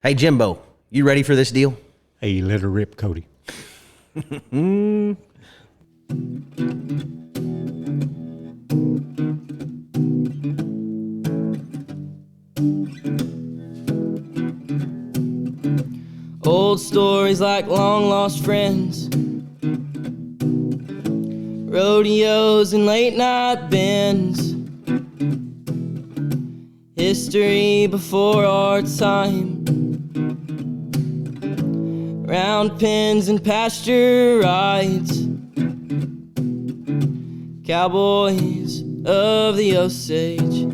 Hey, Jimbo, you ready for this deal? Hey, let her rip, Cody. Old stories like long lost friends, rodeos and late night bends, history before our time, round pens and pasture rides, Cowboys of the Osage.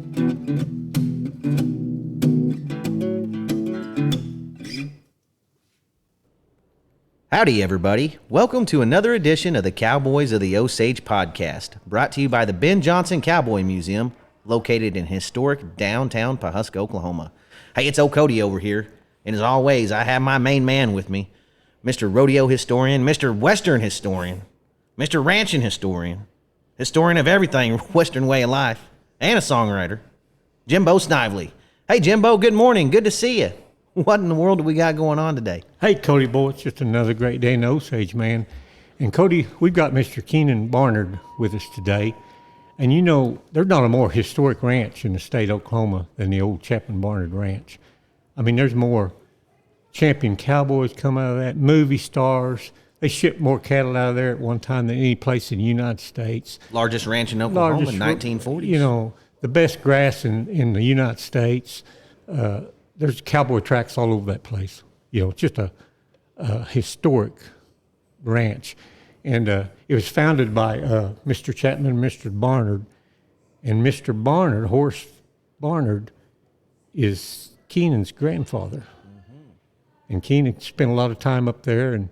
Howdy, everybody. Welcome to another edition of the Cowboys of the Osage podcast, brought to you by the Ben Johnson Cowboy Museum, located in historic downtown Pawhuska, Oklahoma. Hey, it's old Cody over here, and as always, I have my main man with me, Mr. Rodeo Historian, Mr. Western Historian, Mr. Ranching Historian, historian of everything Western way of life, and a songwriter, Jimbo Snively. Hey, Jimbo, good morning. Good to see you. What in the world do we got going on today? Hey, Cody, boy, it's just another great day in the Osage, man. And, Cody, we've got Mr. Keenan Barnard with us today. And, you know, there's not a more historic ranch in the state of Oklahoma than the old Chapman Barnard Ranch. I mean, there's more champion cowboys come out of that, movie stars. They shipped more cattle out of there at one time than any place in the United States. Largest ranch in Oklahoma in 1940s. You know, the best grass in the United States. There's cowboy tracks all over that place. You know, just a historic ranch. And it was founded by Mr. Chapman and Mr. Barnard. And Mr. Barnard, Horace Barnard, is Keenan's grandfather. Mm-hmm. And Keenan spent a lot of time up there and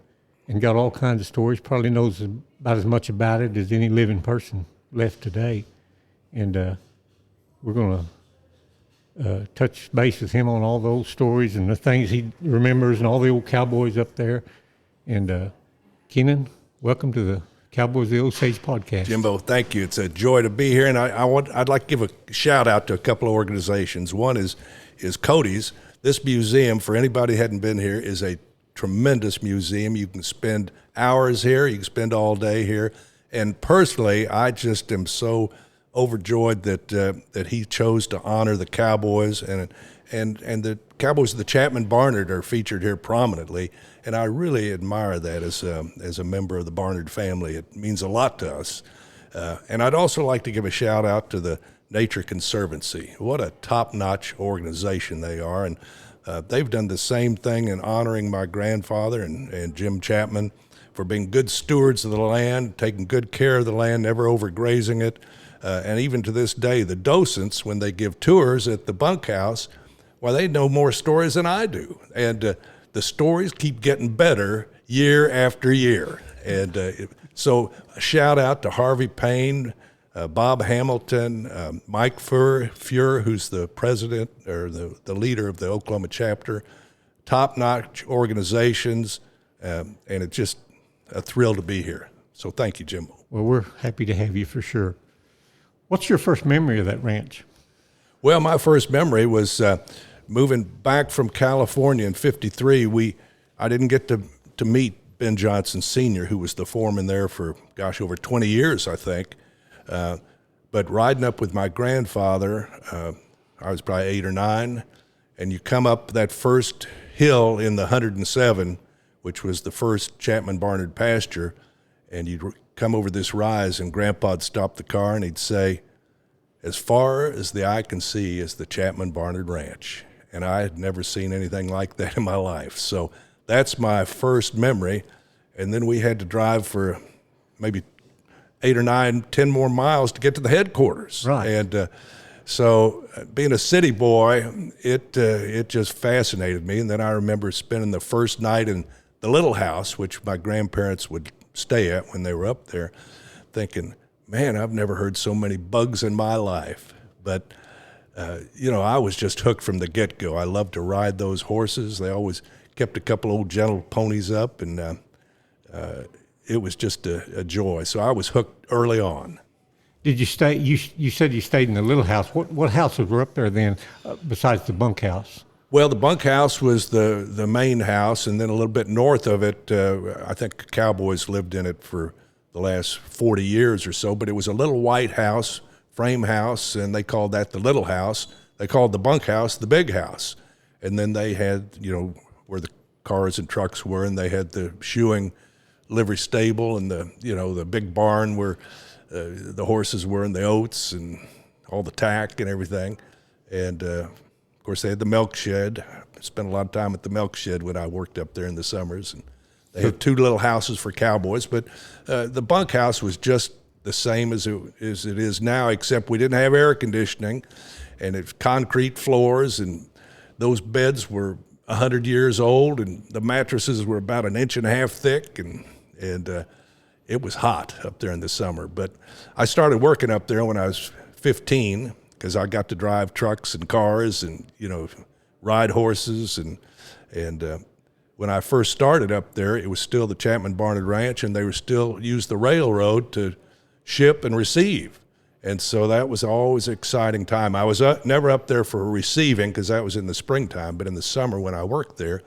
got all kinds of stories, probably knows about as much about it as any living person left today. And we're going to touch base with him on all those stories and the things he remembers and all the old cowboys up there. And Keenan, welcome to the Cowboys of the Osage podcast. Jimbo, thank you. It's a joy to be here, and I'd like to give a shout out to a couple of organizations. One is Cody's. This museum, for anybody who hadn't been here, is a tremendous museum. You can spend hours here. You can spend all day here. And personally, I just am so overjoyed that he chose to honor the Cowboys, and the Cowboys of the Chapman Barnard are featured here prominently, and I really admire that as a member of the Barnard family. It means a lot to us. And I'd also like to give a shout out to the Nature Conservancy. What a top-notch organization they are, and they've done the same thing in honoring my grandfather and Jim Chapman for being good stewards of the land, taking good care of the land, never overgrazing it. And even to this day, the docents, when they give tours at the bunkhouse, well, they know more stories than I do. And the stories keep getting better year after year. And so a shout out to Harvey Payne, Bob Hamilton, Mike Fuhr, who's the president or the leader of the Oklahoma chapter. Top-notch organizations, and it's just a thrill to be here. So thank you, Jimbo. Well, we're happy to have you for sure. What's your first memory of that ranch? Well, my first memory was moving back from California in '53. I didn't get to meet Ben Johnson Sr., who was the foreman there for, over 20 years, I think. But riding up with my grandfather, I was probably 8 or 9, and you come up that first hill in the 107, which was the first Chapman Barnard pasture, and you'd come over this rise, and Grandpa'd stop the car, and he'd say, "As far as the eye can see is the Chapman Barnard Ranch." And I had never seen anything like that in my life. So that's my first memory. And then we had to drive for maybe 8 or 9, 10 more miles to get to the headquarters. Right. And so being a city boy, it just fascinated me. And then I remember spending the first night in the little house, which my grandparents would stay at when they were up there, thinking, man, I've never heard so many bugs in my life. But, I was just hooked from the get-go. I loved to ride those horses. They always kept a couple old gentle ponies up, and it was just a joy. So I was hooked early on. Did you stay? You said you stayed in the little house. What houses were up there then, besides the bunkhouse? Well, the bunkhouse was the main house, and then a little bit north of it, I think the Cowboys lived in it for the last 40 years or so, but it was a little white house, frame house, and they called that the little house. They called the bunkhouse the big house. And then they had, where the cars and trucks were, and they had the shoeing livery stable and the big barn where the horses were and the oats and all the tack and everything. And, of course, they had the milk shed. I spent a lot of time at the milk shed when I worked up there in the summers. And they had 2 little houses for cowboys, but the bunkhouse was just the same as it is now, except we didn't have air conditioning, and it's concrete floors, and those beds were 100 years old, and the mattresses were about 1.5 inches thick, and it was hot up there in the summer. But I started working up there when I was 15 because I got to drive trucks and cars and ride horses, and when I first started up there, it was still the Chapman Barnard Ranch, and they were still used the railroad to ship and receive. And so that was always an exciting time. I was never up there for receiving because that was in the springtime, but in the summer when I worked there,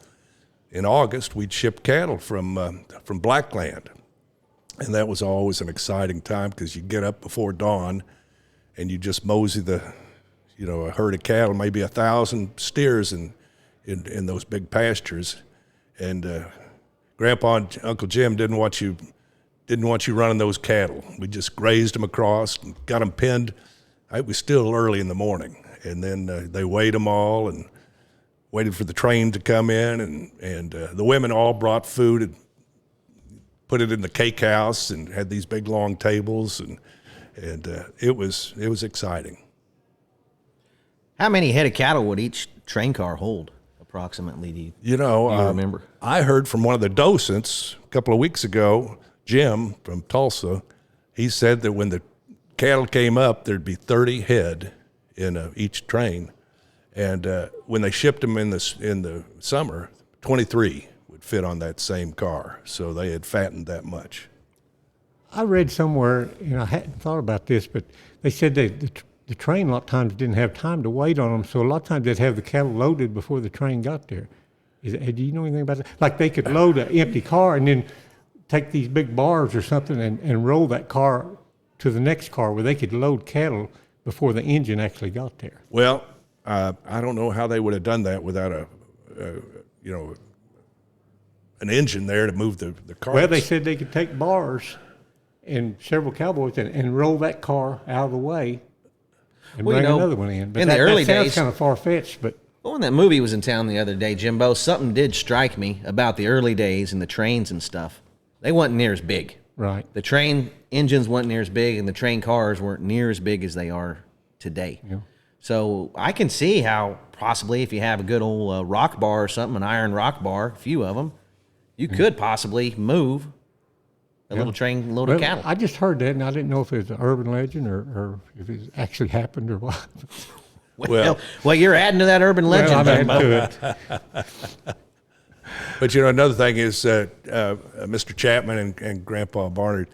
in August, we'd ship cattle from Blackland. And that was always an exciting time because you get up before dawn and you just mosey a herd of cattle, maybe 1,000 steers in those big pastures. And Grandpa and Uncle Jim didn't want you running those cattle. We just grazed them across and got them pinned. It was still early in the morning, and then they weighed them all and waited for the train to come in, and the women all brought food and put it in the cake house and had these big long tables, and it was exciting. How many head of cattle would each train car hold, approximately? Do you remember? I heard from one of the docents a couple of weeks ago, Jim from Tulsa. He said that when the cattle came up, there'd be 30 head in each train, and when they shipped them in the summer, 23 would fit on that same car. So they had fattened that much. I read somewhere, I hadn't thought about this, but they said that the train a lot of times didn't have time to wait on them, so a lot of times they'd have the cattle loaded before the train got there. Do you know anything about that? Like they could load an empty car and then take these big bars or something and roll that car to the next car where they could load cattle before the engine actually got there. Well, I don't know how they would have done that without an engine there to move the cars. Well, they said they could take bars and several cowboys and roll that car out of the way and bring another one in. But in the early that sounds days, kind of far-fetched, but... Well, when that movie was in town the other day, Jimbo, something did strike me about the early days and the trains and stuff. They weren't near as big. Right. The train engines weren't near as big, and the train cars weren't near as big as they are today. Yeah. So I can see how possibly if you have a good old rock bar or something, an iron rock bar, a few of them, you could possibly move a little train load of cattle. I just heard that, and I didn't know if it was an urban legend or if it actually happened or what. Well, you're adding to that urban legend. I'm adding to it. But another thing is Mr. Chapman and Grandpa Barnard,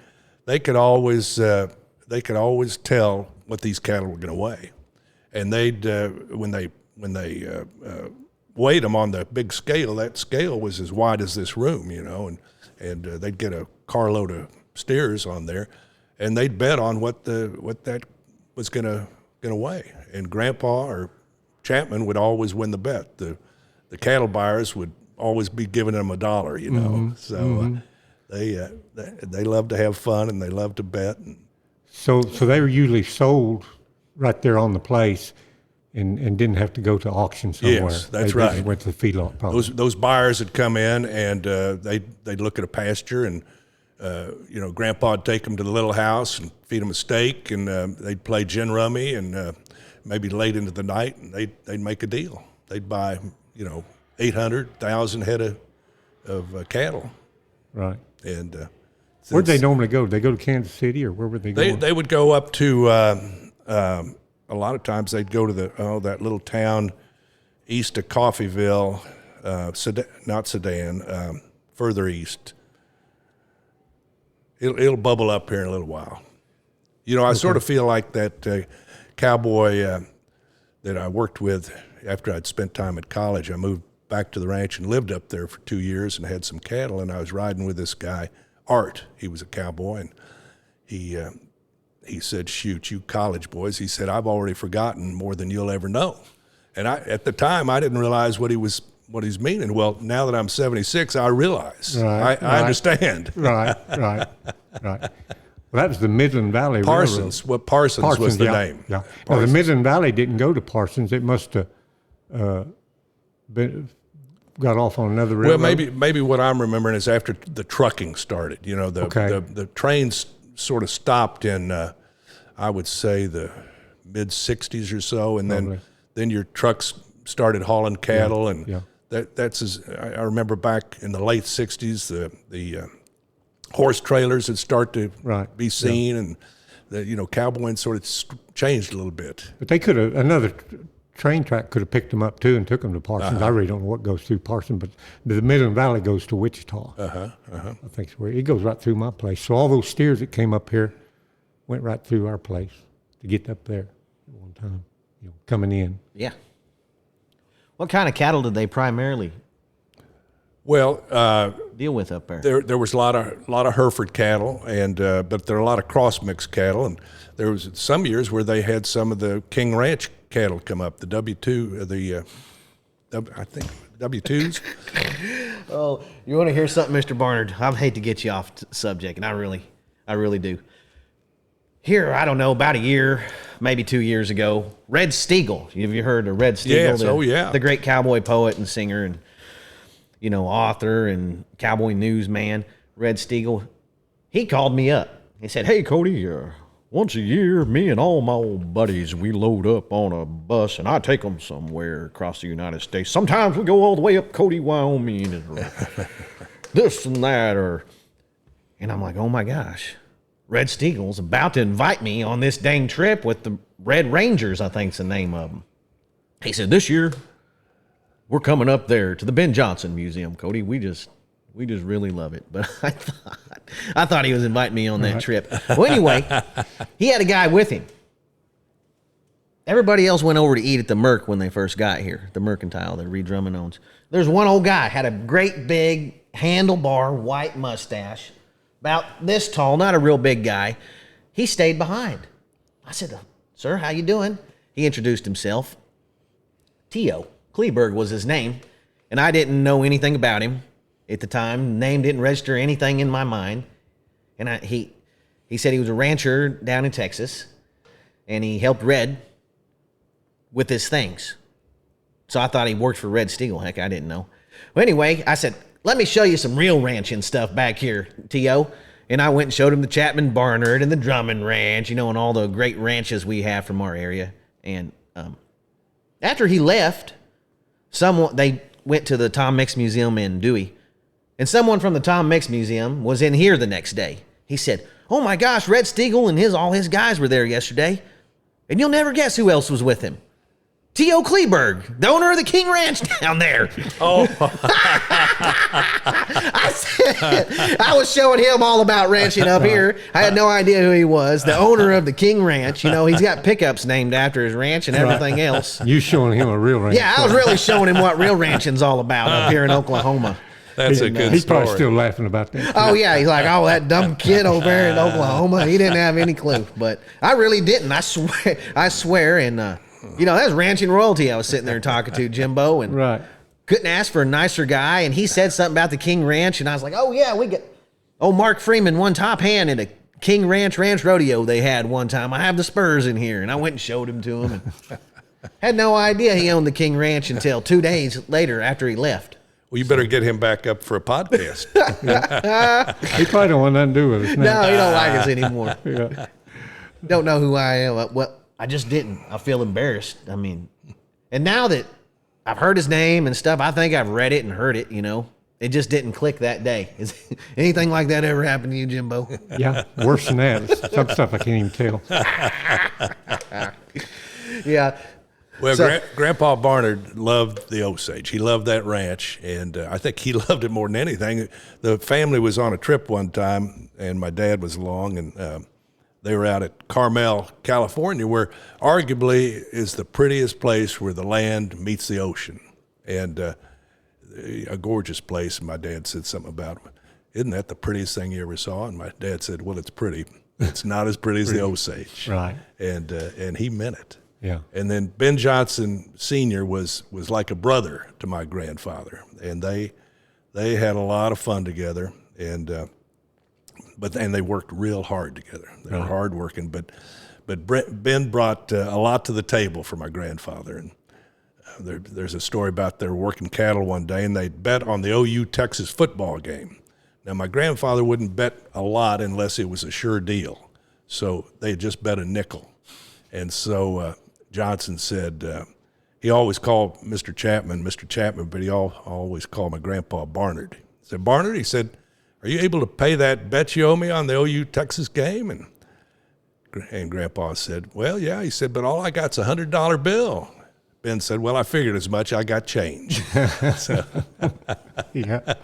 they could always tell what these cattle were going to weigh, and they'd when they weighed them on the big scale, that scale was as wide as this room, and they'd get a carload of steers on there, and they'd bet on what that was going to weigh, and Grandpa or Chapman would always win the bet. The cattle buyers would always be giving them $1, Mm-hmm. So they love to have fun and they love to bet. So they were usually sold right there on the place, and didn't have to go to auction somewhere. Yes, that's they right. Went to the feedlot probably. Those buyers would come in and they'd look at a pasture, and Grandpa would take them to the little house and feed them a steak, and they'd play gin rummy, and maybe late into the night, and they'd make a deal. They'd buy 800,000 head of cattle. Right. And where'd they normally go? Did they go to Kansas City, or where would they go? They would go up to a lot of times they'd go to that little town east of Coffeyville, not Sedan, further east. It'll bubble up here in a little while. I sort of feel like that cowboy that I worked with after I'd spent time at college. I moved back to the ranch and lived up there for 2 years and had some cattle, and I was riding with this guy, Art. He was a cowboy, and he said, "Shoot, you college boys," he said, "I've already forgotten more than you'll ever know." And at the time, I didn't realize what he's meaning. Well, now that I'm 76, I realize. I understand. Right. Well, that was the Midland Valley Parsons. Railroad. Parsons was the name. Yeah. Well, the Midland Valley didn't go to Parsons. It must have got off on another railroad. Well, maybe what I'm remembering is after the trucking started. You know, the trains sort of stopped in, I would say, the mid-'60s or so, and then your trucks started hauling cattle, and I remember back in the late '60s, the horse trailers had started to be seen, and the cowboying sort of changed a little bit. But they could have another train track could have picked them up too and took them to Parsons. I really don't know what goes through Parsons, but the Midland Valley goes to Wichita. I think it's where it goes right through my place. So all those steers that came up here went right through our place to get up there at one time, coming in. Yeah. What kind of cattle did they primarily deal with up there? There was a lot of Hereford cattle, and but there are a lot of cross mix cattle, and there was some years where they had some of the King Ranch cattle come up, the W2, I think W2s. Oh, you want to hear something, Mr. Barnard? I hate to get you off subject, and I really do. Here, I don't know, about a year, maybe 2 years ago, Red Steagle. Have you heard of Red Steagle? Yes, the great cowboy poet and singer and author and cowboy newsman, Red Steagle. He called me up. He said, "Hey, Cody, once a year, me and all my old buddies, we load up on a bus, and I take them somewhere across the United States. Sometimes we go all the way up Cody, Wyoming, and this and that." And I'm like, oh, my gosh. Red Steagle's about to invite me on this dang trip with the Red Rangers, I think's the name of them. He said, "This year, we're coming up there to the Ben Johnson Museum, Cody. We just really love it." But I thought he was inviting me on that trip. Well, anyway, he had a guy with him. Everybody else went over to eat at the Merc when they first got here, the Mercantile that Reed Drummond owns. There's one old guy, had a great big handlebar white mustache, about this tall, not a real big guy. He stayed behind. I said, "Sir, how you doing?" He introduced himself. T.O. Kleberg was his name, and I didn't know anything about him at the time. Name didn't register anything in my mind. And he said he was a rancher down in Texas, and he helped Red with his things. So I thought he worked for Red Steagle. Heck, I didn't know. Well, anyway, I said, "Let me show you some real ranching stuff back here, T.O." And I went and showed him the Chapman Barnard and the Drummond Ranch, and all the great ranches we have from our area. And after he left, they went to the Tom Mix Museum in Dewey, and someone from the Tom Mix Museum was in here the next day. He said, "Oh my gosh, Red Steagle and all his guys were there yesterday, and you'll never guess who else was with him. T.O. Kleberg, the owner of the King Ranch down there." Oh, I was showing him all about ranching up here. I had no idea who he was. The owner of the King Ranch. He's got pickups named after his ranch and everything else. You showing him a real ranch? Yeah, I was really showing him what real ranching's all about up here in Oklahoma. That's a good He's story. probably still laughing about that. Oh, yeah. He's like, "Oh, that dumb kid over there in Oklahoma. He didn't have any clue." But I really didn't. I swear. And, that's ranching royalty I was sitting there talking to, Jimbo. And couldn't ask for a nicer guy. And he said something about the King Ranch. And I was like, "Oh, yeah, we get Mark Freeman won top hand at a King Ranch rodeo they had one time. I have the spurs in here." And I went and showed him to him. And had no idea he owned the King Ranch until 2 days later after he left. Well, you better get him back up for a podcast. He probably don't want nothing to do with us now. No, he don't like us anymore. Yeah. Don't know who I am. Well, I just didn't. I feel embarrassed. And now that I've heard his name and stuff, I think I've read it and heard it, It just didn't click that day. Is anything like that ever happened to you, Jimbo? Yeah, worse than that. Some stuff I can't even tell. Yeah. Well, Grandpa Barnard loved the Osage. He loved that ranch, and I think he loved it more than anything. The family was on a trip one time, and my dad was along, and they were out at Carmel, California, where arguably is the prettiest place where the land meets the ocean. And a gorgeous place. And my dad said something about, isn't that the prettiest thing you ever saw? And my dad said, well, it's pretty. It's not as pretty as the Osage. Right. And he meant it. Yeah. And then Ben Johnson Sr. was like a brother to my grandfather. And they had a lot of fun together. And they worked real hard together. They were hard working. But Ben brought a lot to the table for my grandfather. And there's a story about they were working cattle one day, and they bet on the OU Texas football game. Now, my grandfather wouldn't bet a lot unless it was a sure deal. So they just bet a nickel. And so Johnson said, he always called Mr. Chapman, but he always called my grandpa Barnard. He said, Barnard, he said, are you able to pay that bet you owe me on the OU Texas game? And Grandpa said, well, yeah. He said, but all I got's a $100 bill. Ben said, well, I figured as much. I got change. So, Yeah.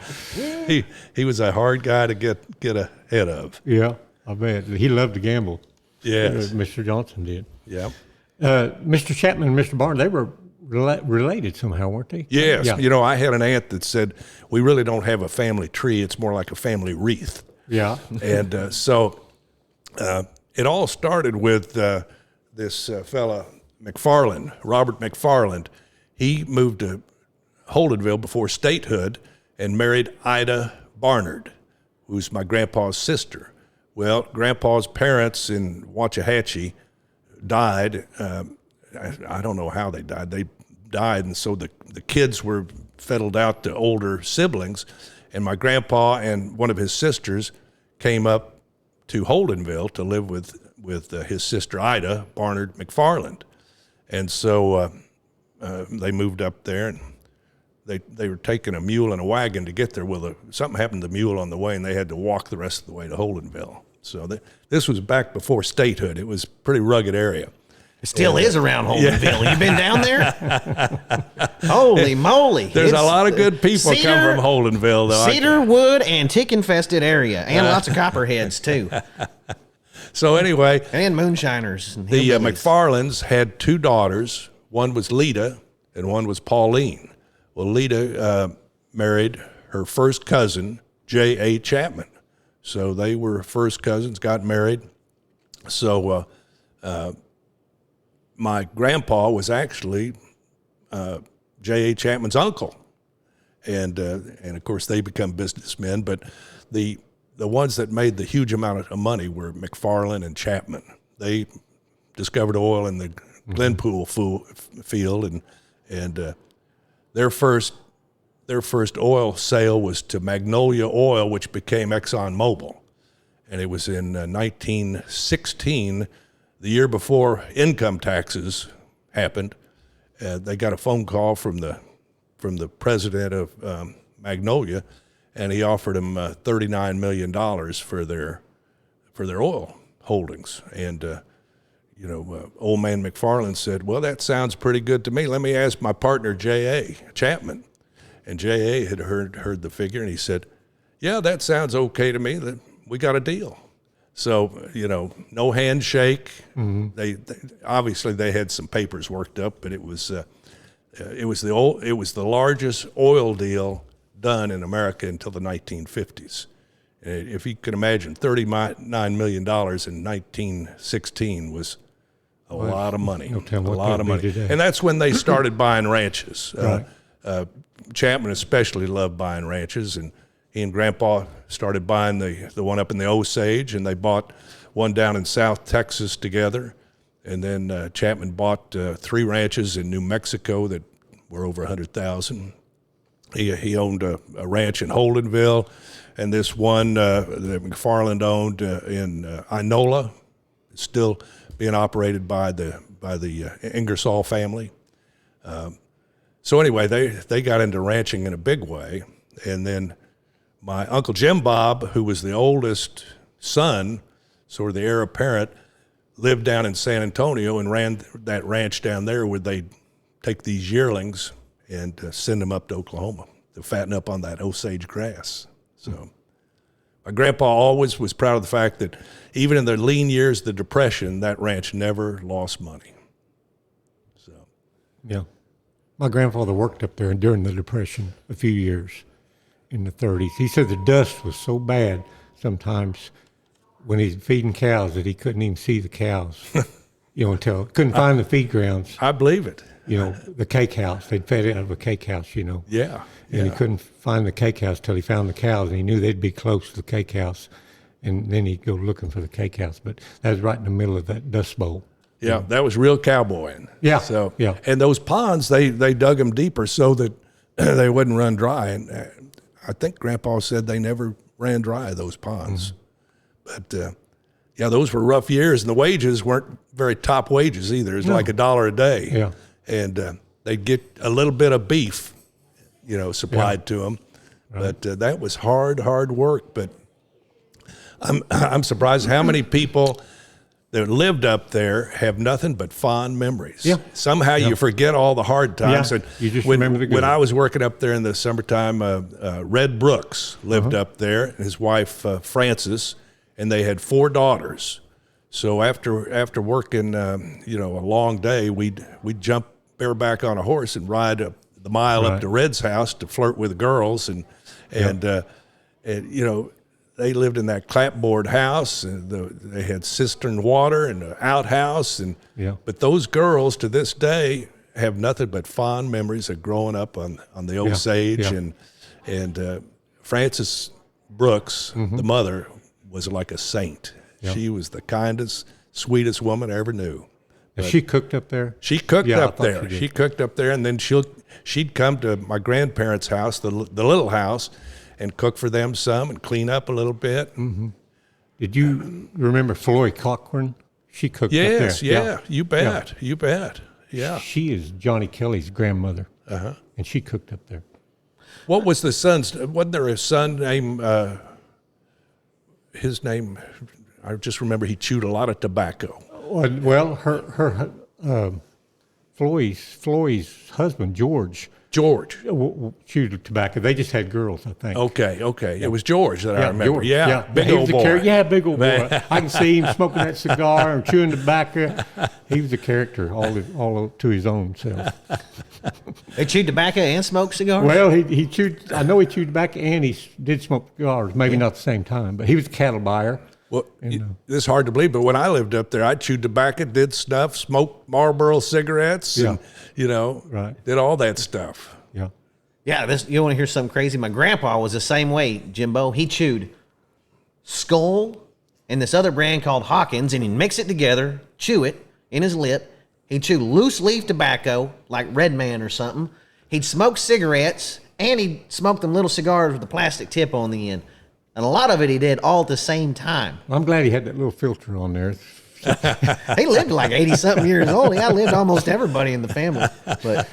he was a hard guy to get ahead of. Yeah, I bet. He loved to gamble. Yes. Mr. Johnson did. Yeah. Mr. Chapman and Mr. Barnard, they were related somehow, weren't they? Yes. Yeah. You know, I had an aunt that said, we really don't have a family tree. It's more like a family wreath. Yeah. And so it all started with this fella, McFarland, Robert McFarland. He moved to Holdenville before statehood and married Ida Barnard, who's my grandpa's sister. Well, grandpa's parents in Waxahachie died. I don't know how they died. They died, and so the kids were fiddled out to older siblings, and my grandpa and one of his sisters came up to Holdenville to live with his sister Ida Barnard McFarland. And so they moved up there, and they were taking a mule and a wagon to get there. Well, something happened to the mule on the way, and they had to walk the rest of the way to Holdenville. So this was back before statehood. It was a pretty rugged area. It still is around Holdenville. You been down there? Holy moly. There's a lot of good people come from Holdenville, though. Cedar wood and tick-infested area, and lots of copperheads, too. So anyway. And moonshiners. And the hillbillies. McFarlands had two daughters. One was Lita, and one was Pauline. Well, Lita married her first cousin, J.A. Chapman. So they were first cousins, got married. So my grandpa was actually J.A. Chapman's uncle. And of course, they become businessmen. But the ones that made the huge amount of money were McFarland and Chapman. They discovered oil in the Glenpool field, and their first oil sale was to Magnolia Oil, which became ExxonMobil, and it was in 1916, the year before income taxes happened. They got a phone call from the president of Magnolia, and he offered them $39 million for their oil holdings. And old man McFarland said, well, that sounds pretty good to me. Let me ask my partner, J.A. Chapman. And J.A. had heard the figure, and he said, yeah, that sounds okay to me. We got a deal. So, no handshake. Mm-hmm. They obviously they had some papers worked up, but it was the largest oil deal done in America until the 1950s. If you can imagine, $39 million in 1916 was a lot of money. A lot of money. Today. And that's when they started buying ranches. Right. Chapman especially loved buying ranches, and he and Grandpa started buying the one up in the Osage, and they bought one down in South Texas together. And then Chapman bought 3 ranches in New Mexico that were over 100,000. He owned a ranch in Holdenville, and this one that McFarland owned in Inola, still being operated by the Ingersoll family. So anyway, they got into ranching in a big way, and then my Uncle Jim Bob, who was the oldest son, sort of the heir apparent, lived down in San Antonio and ran that ranch down there where they'd take these yearlings and send them up to Oklahoma to fatten up on that Osage grass. So My grandpa always was proud of the fact that even in the lean years of the Depression, that ranch never lost money. So, Yeah. My grandfather worked up there during the Depression a few years in the 30s. He said the dust was so bad sometimes when he's feeding cows that he couldn't even see the cows, until couldn't find the feed grounds. I believe it. The cake house. They'd fed out of a cake house, Yeah. And he couldn't find the cake house till he found the cows, and he knew they'd be close to the cake house. And then he'd go looking for the cake house. But that was right in the middle of that dust bowl. Yeah, that was real cowboying. Yeah, So, yeah. And those ponds, they dug them deeper so that they wouldn't run dry. And I think Grandpa said they never ran dry, those ponds. But, those were rough years, and the wages weren't very top wages either. It was like $1 a day. Yeah. And they'd get a little bit of beef, supplied to them. Right. But that was hard work. But I'm surprised how many people that lived up there have nothing but fond memories. Yeah. Somehow you forget all the hard times. Yeah. And You just remember the good when I ones. was working up there in the summertime, Red Brooks lived up there, and his wife Frances, and they had 4 daughters. So after working, a long day, we'd jump bareback on a horse and ride the mile up to Red's house to flirt with the girls, and they lived in that clapboard house, and they had cistern water and an outhouse, but those girls to this day have nothing but fond memories of growing up on the Osage, and Frances Brooks, the mother, was like a saint. Yeah. She was the kindest, sweetest woman I ever knew. She cooked up there? She cooked up there. She cooked up there, and then she'd come to my grandparents' house, the little house, and cook for them some and clean up a little bit. Mm-hmm. Did you remember Floyd Cochran? She cooked up there. Yes, you bet. You bet. Yeah. She is Johnny Kelly's grandmother, and she cooked up there. What was the son's? Wasn't there a son named? His name, I just remember he chewed a lot of tobacco. Well, her Floyd's husband George chewed tobacco. They just had girls, I think. Okay. Yeah. It was George that I remember. George. Yeah, big old boy. Big old boy. I can see him smoking that cigar and chewing tobacco. He was a character all to his own self. They chewed tobacco and smoked cigars? Well, he chewed. I know he chewed tobacco and he did smoke cigars. Maybe not at the same time, but he was a cattle buyer. Well, this is hard to believe, but when I lived up there, I chewed tobacco, did snuff, smoked Marlboro cigarettes, and did all that stuff. Yeah. Yeah, you want to hear something crazy? My grandpa was the same way, Jimbo. He chewed Skull and this other brand called Hawkins, and he'd mix it together, chew it in his lip. He'd chew loose leaf tobacco, like Red Man or something. He'd smoke cigarettes, and he'd smoke them little cigars with a plastic tip on the end. And a lot of it he did all at the same time. I'm glad he had that little filter on there. He lived like 80-something years old. He outlived almost everybody in the family. But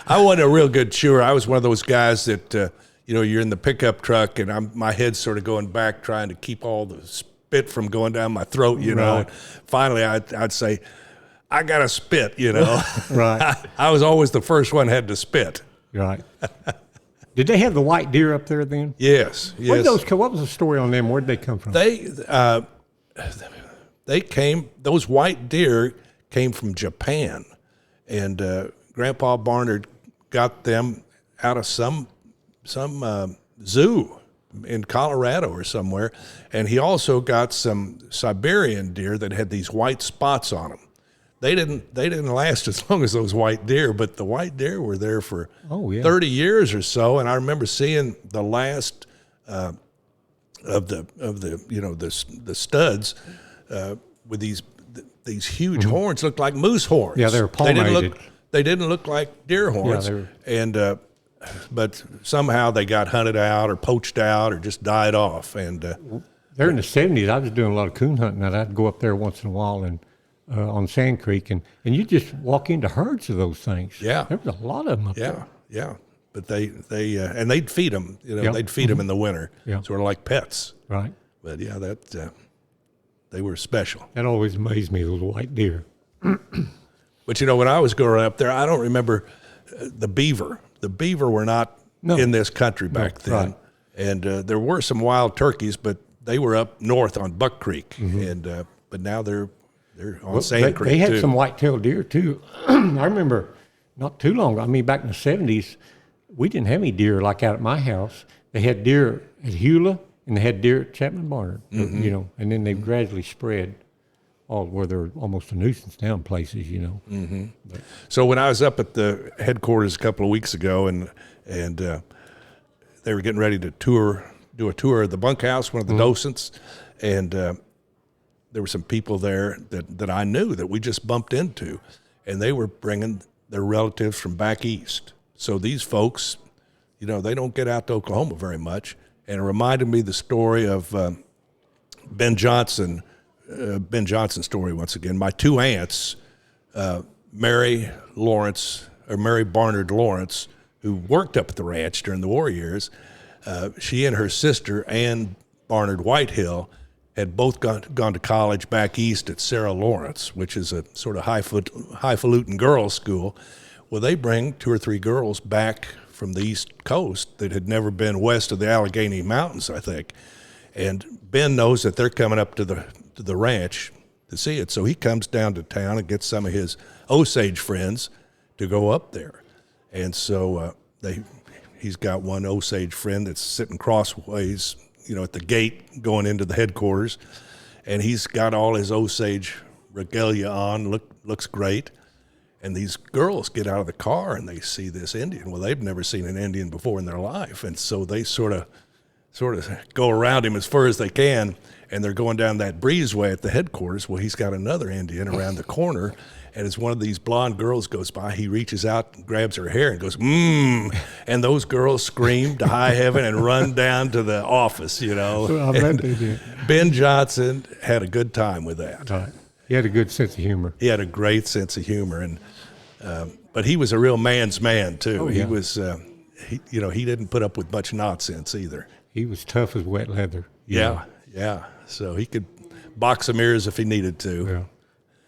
I wasn't a real good chewer. I was one of those guys that, you're in the pickup truck, and my head's sort of going back trying to keep all the spit from going down my throat, know. And finally, I'd say, I got to spit, Right. I was always the first one had to spit. Right. Did they have the white deer up there then? Yes. What was the story on them? Where did they come from? They came. Those white deer came from Japan, and Grandpa Barnard got them out of some zoo in Colorado or somewhere, and he also got some Siberian deer that had these white spots on them. They didn't last as long as those white deer, but the white deer were there for 30 years or so. And I remember seeing the last of the studs with these huge horns, looked like moose horns. Yeah, they were palmated. They didn't look like deer horns. Yeah, and but somehow they got hunted out or poached out or just died off. And there in the 70s, I was doing a lot of coon hunting, and I'd go up there once in a while and. On Sand Creek, and you just walk into herds of those things. Yeah, there was a lot of them up there. Yeah, but they and they'd feed them. They'd feed them in the winter, sort of like pets. Right. But they were special. That always amazed me, those white deer. But when I was growing up there, I don't remember the beaver. The beaver were not in this country back then. Right. And there were some wild turkeys, but they were up north on Buck Creek, and but now they're on Sand Creek. They had too. some white-tailed deer too. I remember not too long ago. I mean, back in the 70s, we didn't have any deer like out at my house. They had deer at Hewlett, and they had deer at Chapman Barnard. You know, and then they gradually spread all where they're almost a nuisance now in places. You know. So when I was up at the headquarters a couple of weeks ago, and they were getting ready to do a tour of the bunkhouse, one of the docents, and there were some people there that I knew that we just bumped into, and they were bringing their relatives from back east. So these folks, you know, they don't get out to Oklahoma very much, and it reminded me the story of Ben Johnson's story once again. My two aunts, Mary Barnard Lawrence, who worked up at the ranch during the war years, she and her sister, Ann Barnard Whitehill, had both gone to college back east at Sarah Lawrence, which is a sort of highfalutin girls' school. Well, they bring 2 or 3 girls back from the East Coast that had never been west of the Allegheny Mountains, I think. And Ben knows that they're coming up to the ranch to see it, so he comes down to town and gets some of his Osage friends to go up there. And so he's got one Osage friend that's sitting crossways, you know, at the gate going into the headquarters, and he's got all his Osage regalia on, looks great. And these girls get out of the car and they see this Indian. Well, they've never seen an Indian before in their life, and so they sort of go around him as far as they can, and they're going down that breezeway at the headquarters. Well, he's got another Indian around the corner, and as one of these blonde girls goes by, he reaches out and grabs her hair and goes, and those girls scream to high heaven and run down to the office, you know. Well, I bet they did. Ben Johnson had a good time with that. Right. He had a good sense of humor. He had a great sense of humor, and but he was a real man's man too. Oh, yeah. He was, he didn't put up with much nonsense either. He was tough as wet leather. Yeah. So he could box some ears if he needed to. Yeah.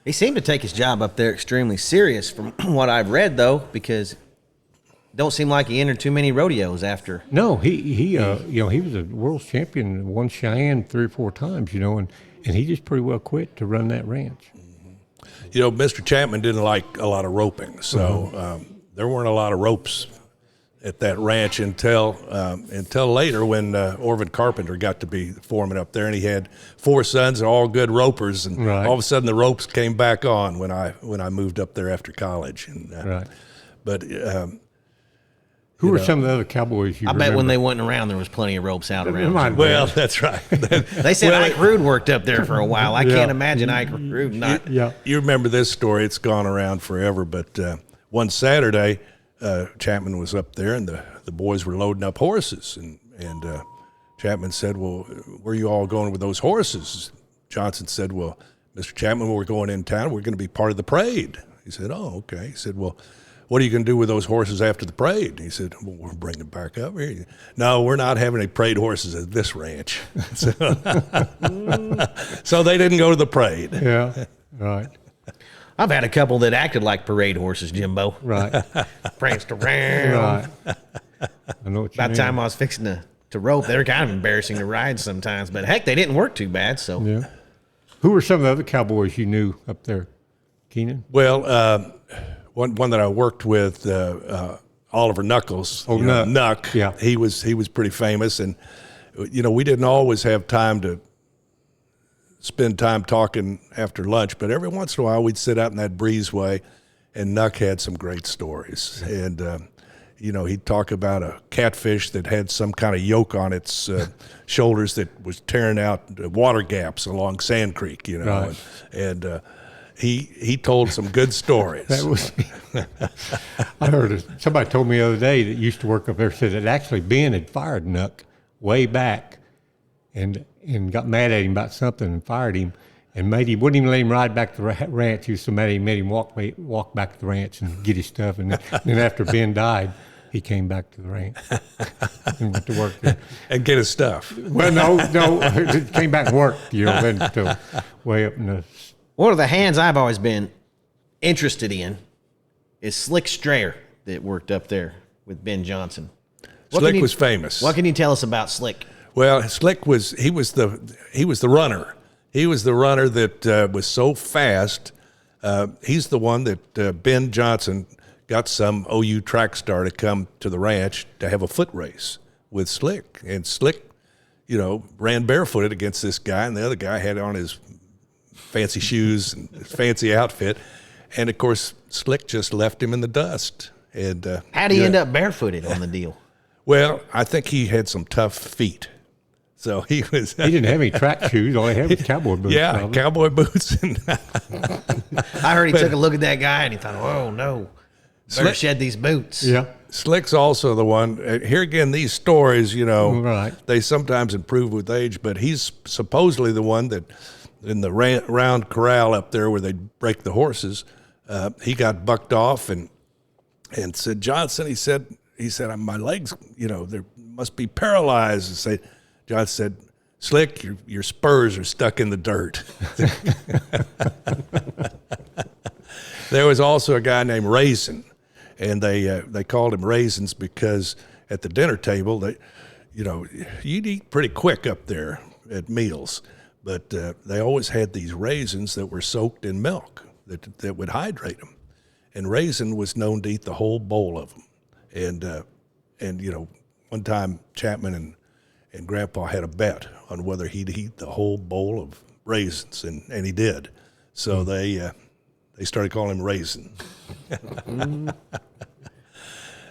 He seemed to take his job up there extremely serious from what I've read, though, because it don't seem like he entered too many rodeos after. No, he was a world champion, won Cheyenne 3 or 4 times, you know, and he just pretty well quit to run that ranch. You know, Mr. Chapman didn't like a lot of roping, so there weren't a lot of ropes at that ranch until later when Orvin Carpenter got to be foreman up there, and he had 4 sons and all good ropers, and all of a sudden the ropes came back on when I moved up there after college. And Right. But Who were some of the other Cowboys you remember? Bet when they wasn't around, there was plenty of ropes out around. well, that's right. They said Ike Rude worked up there for a while. I can't imagine Ike Rude not. You remember this story? It's gone around forever. But one Saturday, Chapman was up there, and the boys were loading up horses, and Chapman said, "Well, where are you all going with those horses?" Johnson said, "Well, Mr. Chapman, we're going in town. We're going to be part of the parade." He said, "Oh, okay." He said, "Well, what are you going to do with those horses after the parade?" He said, "Well, we're bringing them back up here." "No, we're not having any parade horses at this ranch." So they didn't go to the parade. Yeah, right. I've had a couple that acted like parade horses, Jimbo. Right. Pranced around. Right. I know what you By the mean. time I was fixing to rope, they were kind of embarrassing to ride sometimes. But heck, they didn't work too bad. So Yeah. Who were some of the other Cowboys you knew up there, Keenan? Well, one that I worked with, Oliver Knuckles. Oh, Nuck. Yeah. He was pretty famous, and we didn't always have time to spend time talking after lunch, but every once in a while we'd sit out in that breezeway, and Nuck had some great stories. And he'd talk about a catfish that had some kind of yoke on its shoulders that was tearing out water gaps along Sand Creek. Right. And he told some good stories. That was. I heard somebody told me the other day that used to work up there said that actually Ben had fired Nuck way back, and got mad at him about something and fired him, and wouldn't even let him ride back to the ranch. He was so mad he made him walk back to the ranch and get his stuff. And then after Ben died, he came back to the ranch and went to work there. And get his stuff. Well, no, he came back and worked, then till way up in the. one of the hands I've always been interested in is Slick Strayer that worked up there with Ben Johnson. Slick was famous. What can you tell us about Slick? Well, Slick was the runner. He was the runner that was so fast. He's the one that Ben Johnson got some OU track star to come to the ranch to have a foot race with Slick. And Slick, ran barefooted against this guy, and the other guy had on his fancy shoes and his fancy outfit. And, of course, Slick just left him in the dust. And how'd he end up barefooted on the deal? Well, I think he had some tough feet. So he was. He didn't have any track shoes. All he had was cowboy boots. Yeah, probably. cowboy boots. I heard he took a look at that guy and he thought, "Oh no, better shed these boots." Yeah. Slick's also the one. Here again, these stories, Right. they sometimes improve with age, but he's supposedly the one that in the round corral up there where they break the horses, he got bucked off and said, Johnson, he said, my legs, they must be paralyzed. And John said, Slick, your spurs are stuck in the dirt. There was also a guy named Raisin, and they called him Raisins because at the dinner table, you'd eat pretty quick up there at meals, but they always had these raisins that were soaked in milk that would hydrate them. And Raisin was known to eat the whole bowl of them. And one time Chapman and Grandpa had a bet on whether he'd eat the whole bowl of raisins, and he did. So they started calling him Raisin.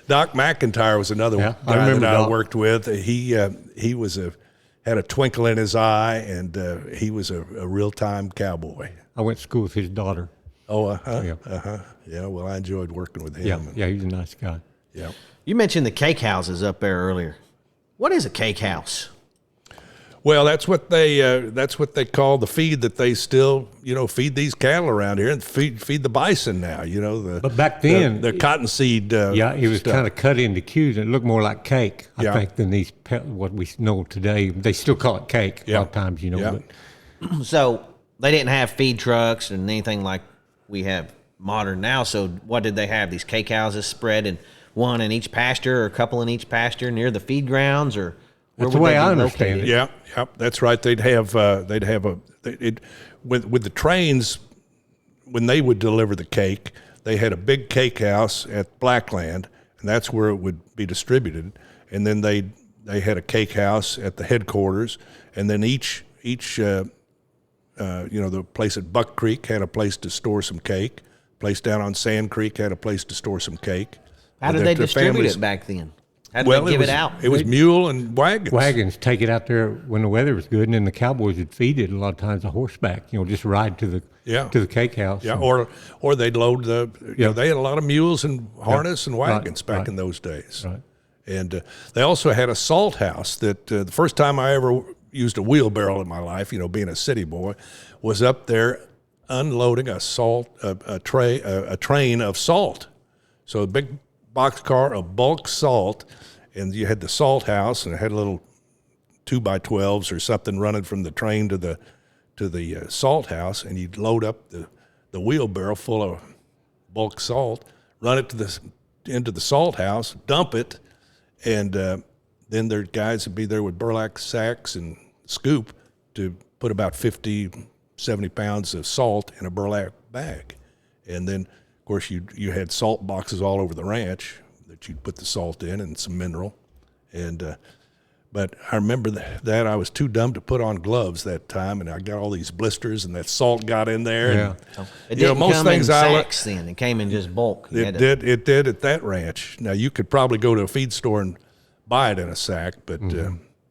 Doc McIntyre was another guy that I worked with. He had a twinkle in his eye, and he was a real-time cowboy. I went to school with his daughter. Oh, Yeah. Yeah, well, I enjoyed working with him. Yeah, he's a nice guy. Yeah. You mentioned the cake houses up there earlier. What is a cake house? Well, that's what they call the feed that they still feed these cattle around here and feed the bison now. But back then, the cottonseed. it was stuff. kind of cut into cubes and it looked more like cake, I think, than what we know today. They still call it cake a lot of times, Yeah. But So they didn't have feed trucks and anything like we have modern now. So what did they have? These cake houses spread in one in each pasture or a couple in each pasture near the feed grounds, or where That's the would way they be I understand located? it. Yeah, that's right. They'd have with the trains when they would deliver the cake. They had a big cake house at Blackland, and that's where it would be distributed. And then they had a cake house at the headquarters, and then each the place at Buck Creek had a place to store some cake. Place down on Sand Creek had a place to store some cake. How did they distribute it back then? How did they give it out? It was mule and wagons. wagons take it out there when the weather was good, and then the cowboys would feed it a lot of times on horseback. Just ride to the cake house. Yeah, or they'd load they had a lot of mules and harness and wagons back in those days. Right. And they also had a salt house that the first time I ever used a wheelbarrow in my life, being a city boy, was up there unloading a train of salt. So a big boxcar of bulk salt, and you had the salt house, and it had a little 2x12s or something running from the train to the salt house, and you'd load up the wheelbarrow full of bulk salt, run it into the salt house, dump it, and then their guys would be there with burlap sacks and scoop to put about 50, 70 pounds of salt in a burlap bag. And then, of course, you had salt boxes all over the ranch that you'd put the salt in and some mineral. And but I remember that I was too dumb to put on gloves that time, and I got all these blisters, and that salt got in there. Yeah. And, It didn't come in sacks then. It came in just bulk. It did at that ranch. Now, you could probably go to a feed store and buy it in a sack, but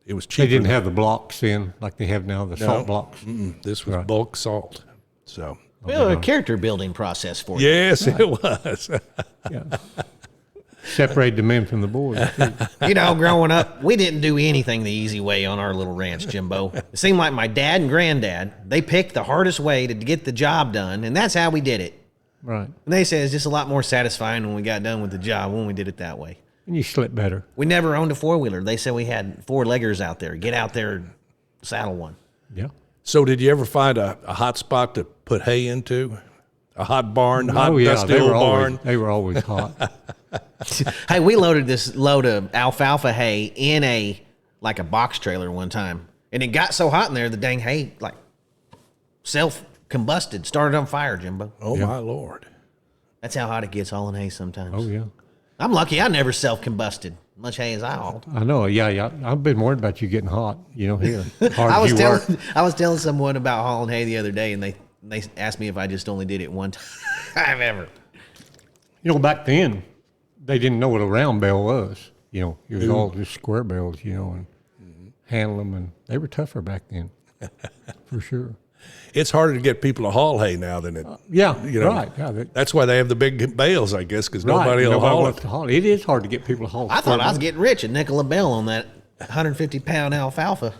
it was cheaper. They didn't have the blocks in like they have now, the salt blocks. This was bulk salt. So Well, a character building process for you. yes, it was. Yeah. Separate the men from the boys. too. Growing up, we didn't do anything the easy way on our little ranch, Jimbo. It seemed like my dad and granddad, they picked the hardest way to get the job done, and that's how we did it. Right. And they say it's just a lot more satisfying when we got done with the job when we did it that way. And you slept better. We never owned a four-wheeler. They said we had four-leggers out there. Get out there and saddle one. Yeah. So did you ever find a hot spot to put hay into? a hot barn, hot Oh yeah, dusty old barn. they were always hot. Hey, we loaded this load of alfalfa hay in a box trailer one time, and it got so hot in there, the dang hay self-combusted, started on fire, Jimbo. Oh my Lord! That's how hot it gets hauling hay sometimes. Oh yeah. I'm lucky I never self-combusted much hay as I hauled. I know. Yeah. I've been worried about you getting hot. Here. I was telling someone about hauling hay the other day, and they asked me if I just only did it one time ever. Back then, they didn't know what a round bale was. It was all just square bales. And handle them, and they were tougher back then, for sure. It's harder to get people to haul hay now than it. Right. Yeah, that's why they have the big bales, I guess, because nobody will haul wants it. to haul it. It is hard to get people to haul. I thought I was getting rich, a nickel a bale on that 150-pound alfalfa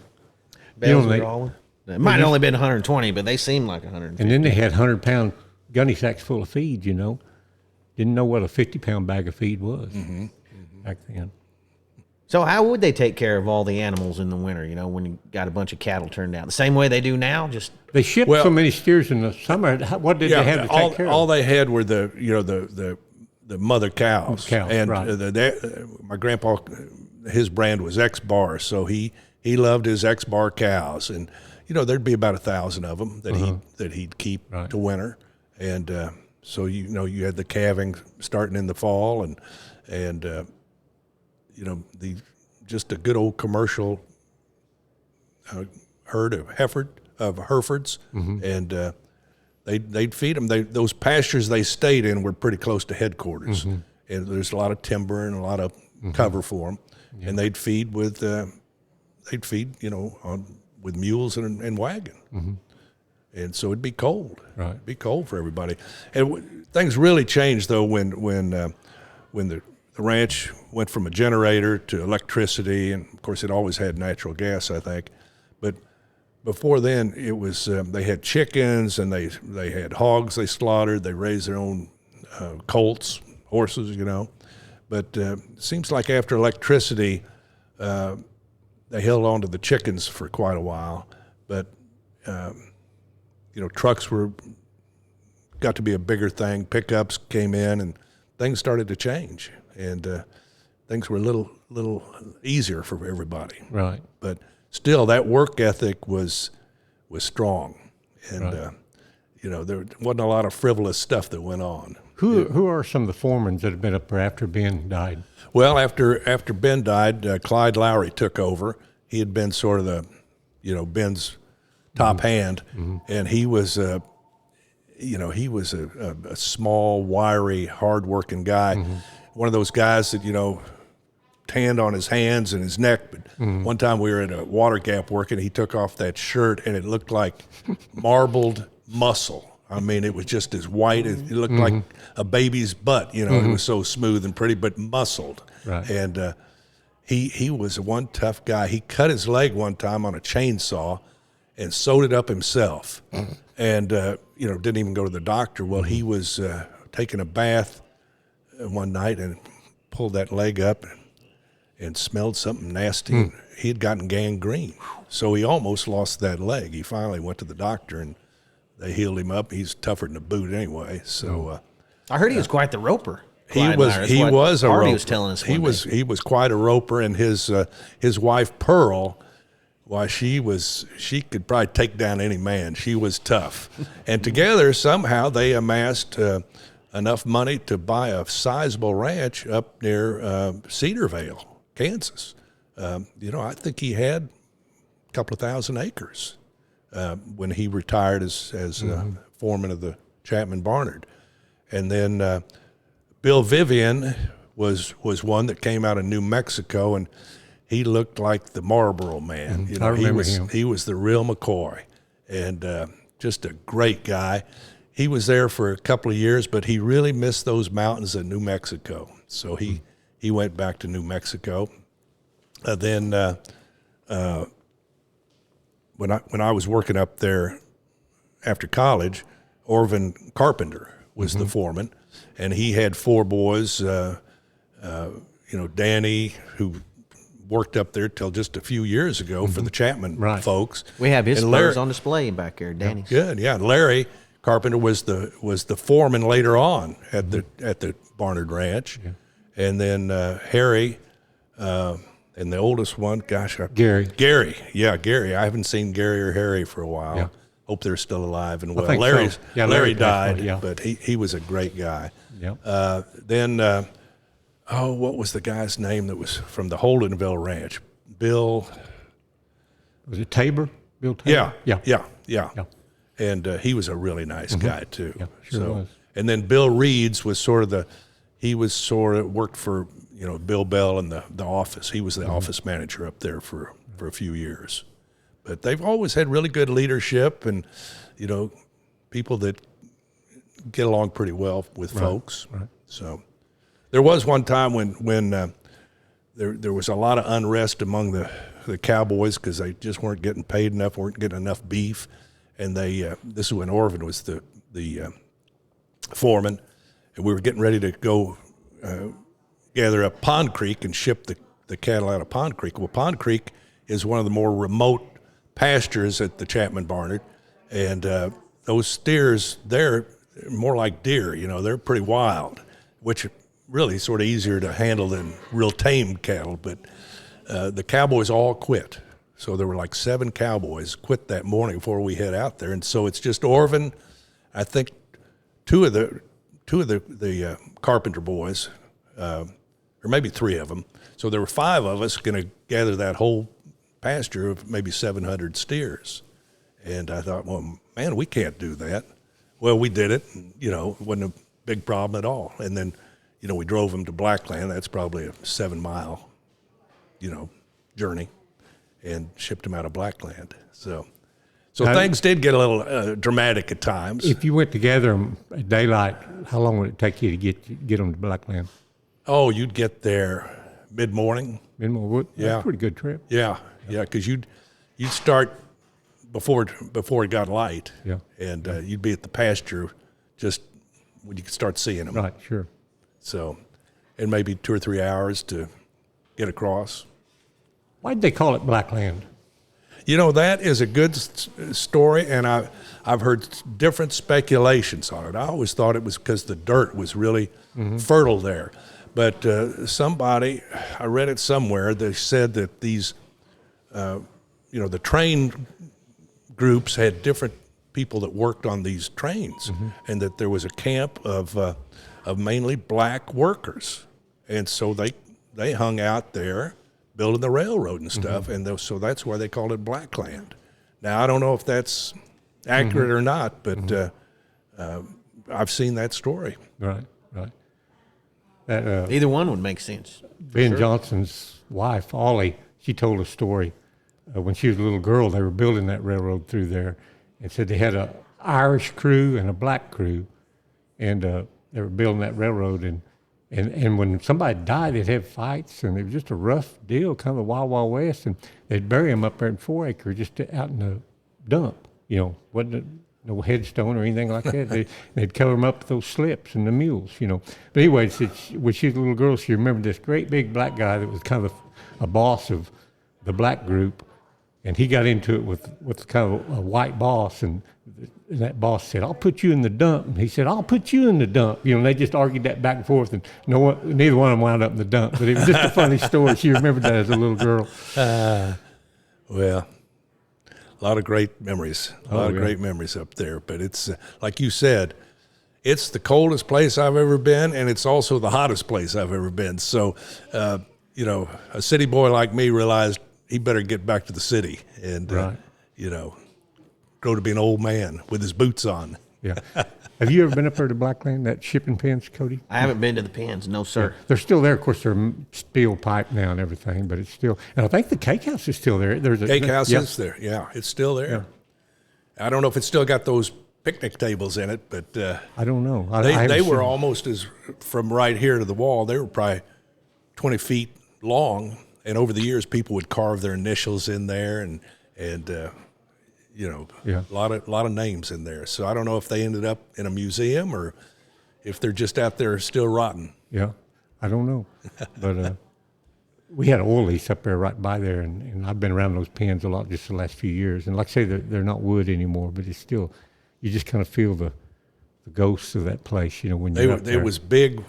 bales we were hauling. It might have only been 120, but they seemed like 150. And then they had 100-pound gunny sacks full of feed. Didn't know what a 50-pound bag of feed was back then. So how would they take care of all the animals in the winter, when you got a bunch of cattle turned out? The same way they do now? Just They shipped so many steers in the summer. What did they have to take care of? All they had were the mother cows. And right. My grandpa, his brand was X-Bar, so he loved his X-Bar cows. And, there'd be about 1,000 of them that he'd keep to winter. And so, you had the calving starting in the fall and just a good old commercial herd of Herefords, and they'd feed them. Those pastures they stayed in were pretty close to headquarters, and there's a lot of timber and a lot of cover for them, and they'd feed with with mules and wagon, and so it'd be cold. Right, it'd be cold for everybody, and things really changed though when the ranch went from a generator to electricity, and of course it always had natural gas, I think. But before then, it was they had chickens and they had hogs they slaughtered. They raised their own colts, horses, But it seems like after electricity, they held on to the chickens for quite a while. But trucks got to be a bigger thing. Pickups came in, and things started to change. And things were a little easier for everybody. Right. But still, that work ethic was strong, and there wasn't a lot of frivolous stuff that went on. Who are some of the foremen that have been up there after Ben died? Well, after Ben died, Clyde Lowry took over. He had been sort of the, Ben's top hand, and he was a small, wiry, hard-working guy. One of those guys that, tanned on his hands and his neck. But one time we were at a water gap working, he took off that shirt, and it looked like marbled muscle. I mean, it was just as white. It looked like a baby's butt, It was so smooth and pretty, but muscled. Right. And he was one tough guy. He cut his leg one time on a chainsaw and sewed it up himself. And, didn't even go to the doctor. Well, he was taking a bath one night and pulled that leg up and smelled something nasty. He had gotten gangrene, so he almost lost that leg. He finally went to the doctor, and they healed him up. He's tougher than a boot anyway. So I heard he was quite the roper. He was a roper. He was telling us he was quite a roper, and his wife Pearl, why she could probably take down any man. She was tough, and together somehow they amassed enough money to buy a sizable ranch up near Cedarvale, Kansas. I think he had a couple of thousand acres when he retired as foreman of the Chapman Barnard. And then Bill Vivian was one that came out of New Mexico, and he looked like the Marlboro man. I remember him. He was the real McCoy, and just a great guy. He was there for a couple of years, but he really missed those mountains in New Mexico. So he went back to New Mexico. Then when I was working up there after college, Orvin Carpenter was the foreman, and he had 4 boys. Danny, who worked up there till just a few years ago for the Chapman folks. We have his and spurs on display back there, Danny's. Good, yeah. Larry, Carpenter was the foreman later on at the Barnard Ranch, and then Harry, and the oldest one, Gary. Gary, I haven't seen Gary or Harry for a while. Yeah. Hope they're still alive and well. I think Larry's, so. Yeah, Larry passed died, away, but he was a great guy. Yeah. Then, what was the guy's name that was from the Holdenville Ranch? Bill. Was it Tabor? Bill Tabor? Yeah. And he was a really nice guy too. Yeah, sure was. And then Bill Reeds was worked for Bill Bell in the office. He was the office manager up there for a few years. But they've always had really good leadership and people that get along pretty well with folks. Right. So there was one time when there was a lot of unrest among the Cowboys because they just weren't getting paid enough, weren't getting enough beef, and this is when Orvin was the foreman, and we were getting ready to go gather up Pond Creek and ship the cattle out of Pond Creek. Well, Pond Creek is one of the more remote pastures at the Chapman Barnard, and those steers, they're more like deer, they're pretty wild, which really sort of easier to handle than real tame cattle. But the Cowboys all quit. So there were like 7 Cowboys quit that morning before we head out there. And so it's just Orvin, I think two of the Carpenter boys, or maybe 3 of them. So there were 5 of us going to gather that whole pasture of maybe 700 steers. And I thought, well, man, we can't do that. Well, we did it. And, it wasn't a big problem at all. And then, we drove them to Blackland. That's probably a 7-mile, journey, and shipped them out of Blackland. So things did get a little dramatic at times. If you went to gather them at daylight, how long would it take you to get them to Blackland? Oh, you'd get there mid-morning. Mid-morning? Yeah. That's a pretty good trip. Yeah, because you'd start before it got light. Yeah. And you'd be at the pasture just when you could start seeing them. Right, sure. So, and maybe 2 or 3 hours to get across. Why'd they call it Blackland? That is a good story, and I've heard different speculations on it. I always thought it was because the dirt was really fertile there. But I read it somewhere, they said that these, the train groups had different people that worked on these trains, and that there was a camp of mainly black workers. And so they hung out there building the railroad and stuff, and so that's why they called it Blackland. Now, I don't know if that's accurate or not, but I've seen that story. Right. Either one would make sense. Ben Johnson's wife, Ollie, she told a story. When she was a little girl, they were building that railroad through there, and said they had an Irish crew and a black crew, and they were building that railroad, and when somebody died, they'd have fights, and it was just a rough deal, kind of the Wild Wild West, and they'd bury them up there in 4 acre, just out in the dump. Wasn't no headstone or anything like that. They'd cover them up with those slips and the mules, But anyway, when she was a little girl, she remembered this great big black guy that was kind of a boss of the black group, and he got into it with kind of a white boss, and that boss said, "I'll put you in the dump." And he said, "I'll put you in the dump." And they just argued that back and forth, and neither one of them wound up in the dump. But it was just a funny story. She remembered that as a little girl. Well, a lot of great memories. A lot of great memories up there. But it's, like you said, it's the coldest place I've ever been, and it's also the hottest place I've ever been. So, a city boy like me realized he better get back to the city and, grow to be an old man with his boots on. Yeah. Have you ever been up there to Blackland, that shipping pens, Cody? I haven't been to the pens, no, sir. Yeah. They're still there. Of course, they're steel pipe now and everything, but it's still. And I think the cake house is still there. Cake house is there. Yeah, it's still there. Yeah. I don't know if it's still got those picnic tables in it, but I don't know. They were almost from right here to the wall. They were probably 20 feet long, and over the years, people would carve their initials in there, and a lot of names in there. So I don't know if they ended up in a museum or if they're just out there still rotten. Yeah, I don't know. But we had an oil lease up there right by there, and I've been around those pens a lot just the last few years. And like I say, they're not wood anymore, but it's still, you just kind of feel the ghosts of that place, when They you're were, up there. it was big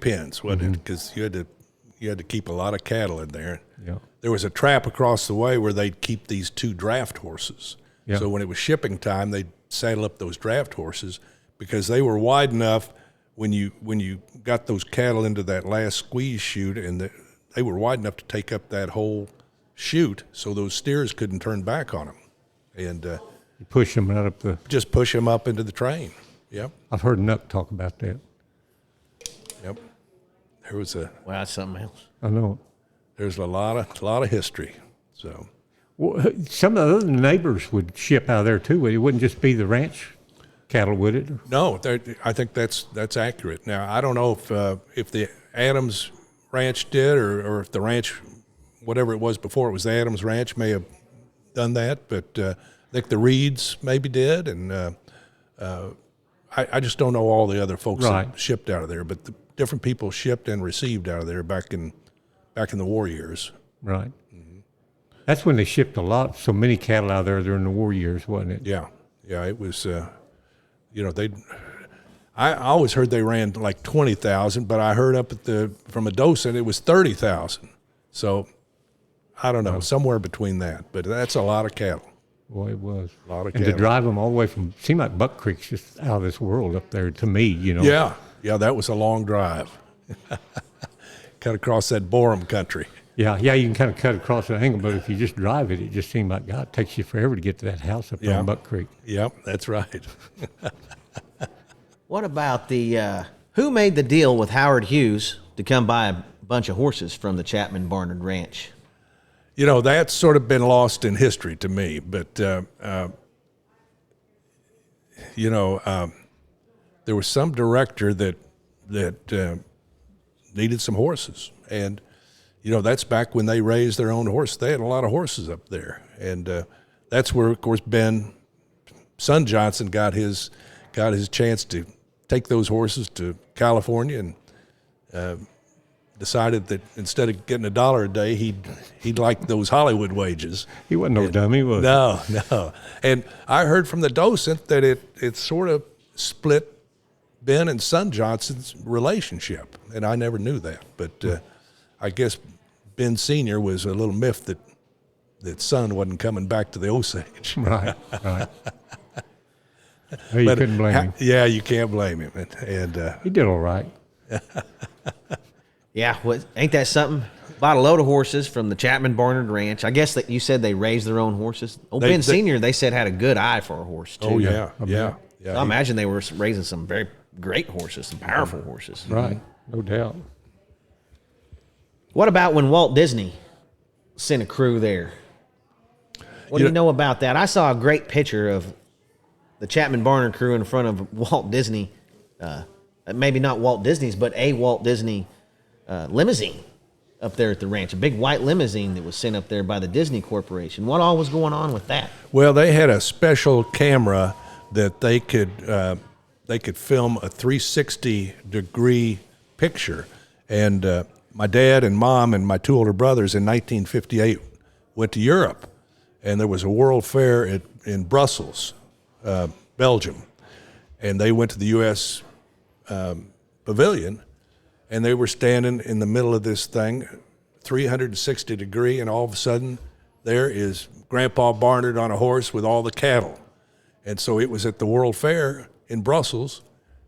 pens, wasn't it? Because you had to keep a lot of cattle in there. Yeah. There was a trap across the way where they'd keep these 2 draft horses. Yeah. So when it was shipping time, they'd saddle up those draft horses because they were wide enough when you got those cattle into that last squeeze chute, and they were wide enough to take up that whole chute, so those steers couldn't turn back on them, and You push them right up the. just push them up into the train. Yep, I've heard Nuck talk about that. yep. There was a Wow, that's something else. I know. there's a lot of history. So Well, some of the other neighbors would ship out of there too. It wouldn't just be the ranch cattle, would it? no, I think that's accurate. Now I don't know if the Adams Ranch did or if the ranch, whatever it was before it was the Adams Ranch, may have done that, but I think the Reeds maybe did, and I just don't know all the other folks Right. that shipped out of there, but the different people shipped and received out of there back in the war years. Right. That's when they shipped so many cattle out of there during the war years, wasn't it? Yeah, it was. I always heard they ran like 20,000, but I heard from a docent it was 30,000. So I don't know, somewhere between that. But that's a lot of cattle. Boy, it was. A lot of and cattle. to drive them all the way seemed like Buck Creek's just out of this world up there to me, Yeah, that was a long drive. Cut across that Borum country. Yeah, you can kind of cut across the angle, but if you just drive it, it just seemed like, God, it takes you forever to get to that house up there Yeah. on Buck Creek. Yep, that's right. What about who made the deal with Howard Hughes to come buy a bunch of horses from the Chapman Barnard Ranch? That's sort of been lost in history to me. But, there was some director that needed some horses. And, that's back when they raised their own horse. They had a lot of horses up there. And that's where, of course, Son Johnson got his chance to take those horses to California and decided that instead of getting $1 a day, he'd like those Hollywood wages. He wasn't no dummy, was he? No. And I heard from the docent that it sort of split Ben and Son Johnson's relationship, and I never knew that. But I guess Ben Sr. was a little miffed that Son wasn't coming back to the Osage. Right. Well, you couldn't blame him. Yeah, you can't blame him. And He did all right. Yeah, ain't that something? Bought a load of horses from the Chapman Barnard Ranch. I guess that you said they raised their own horses. Ben Sr., they said, had a good eye for a horse, too. oh yeah. So I imagine they were raising some very great horses, some powerful horses. Right. No doubt. What about when Walt Disney sent a crew there? What do you know about that? I saw a great picture of the Chapman Barnard crew in front of Walt Disney, maybe not Walt Disney's, but a Walt Disney limousine up there at the ranch, a big white limousine that was sent up there by the Disney Corporation. What all was going on with that? Well, they had a special camera that they could film a 360-degree picture. And my dad and mom and my 2 older brothers in 1958 went to Europe, and there was a World Fair in Brussels, Belgium, and they went to the U.S. Pavilion, and they were standing in the middle of this thing, 360 degree, and all of a sudden there is Grandpa Barnard on a horse with all the cattle. And so it was at the World Fair in Brussels,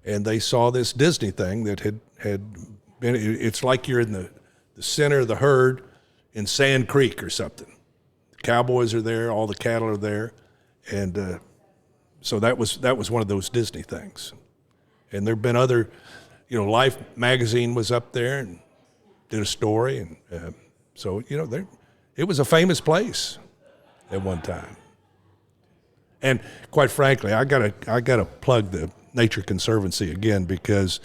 and they saw this Disney thing that had been, it's like you're in the center of the herd in Sand Creek or something. The Cowboys are there, all the cattle are there, and so that was one of those Disney things. And there have been other, Life magazine was up there and did a story, and so it was a famous place at one time. And quite frankly, I gotta plug the Nature Conservancy again, because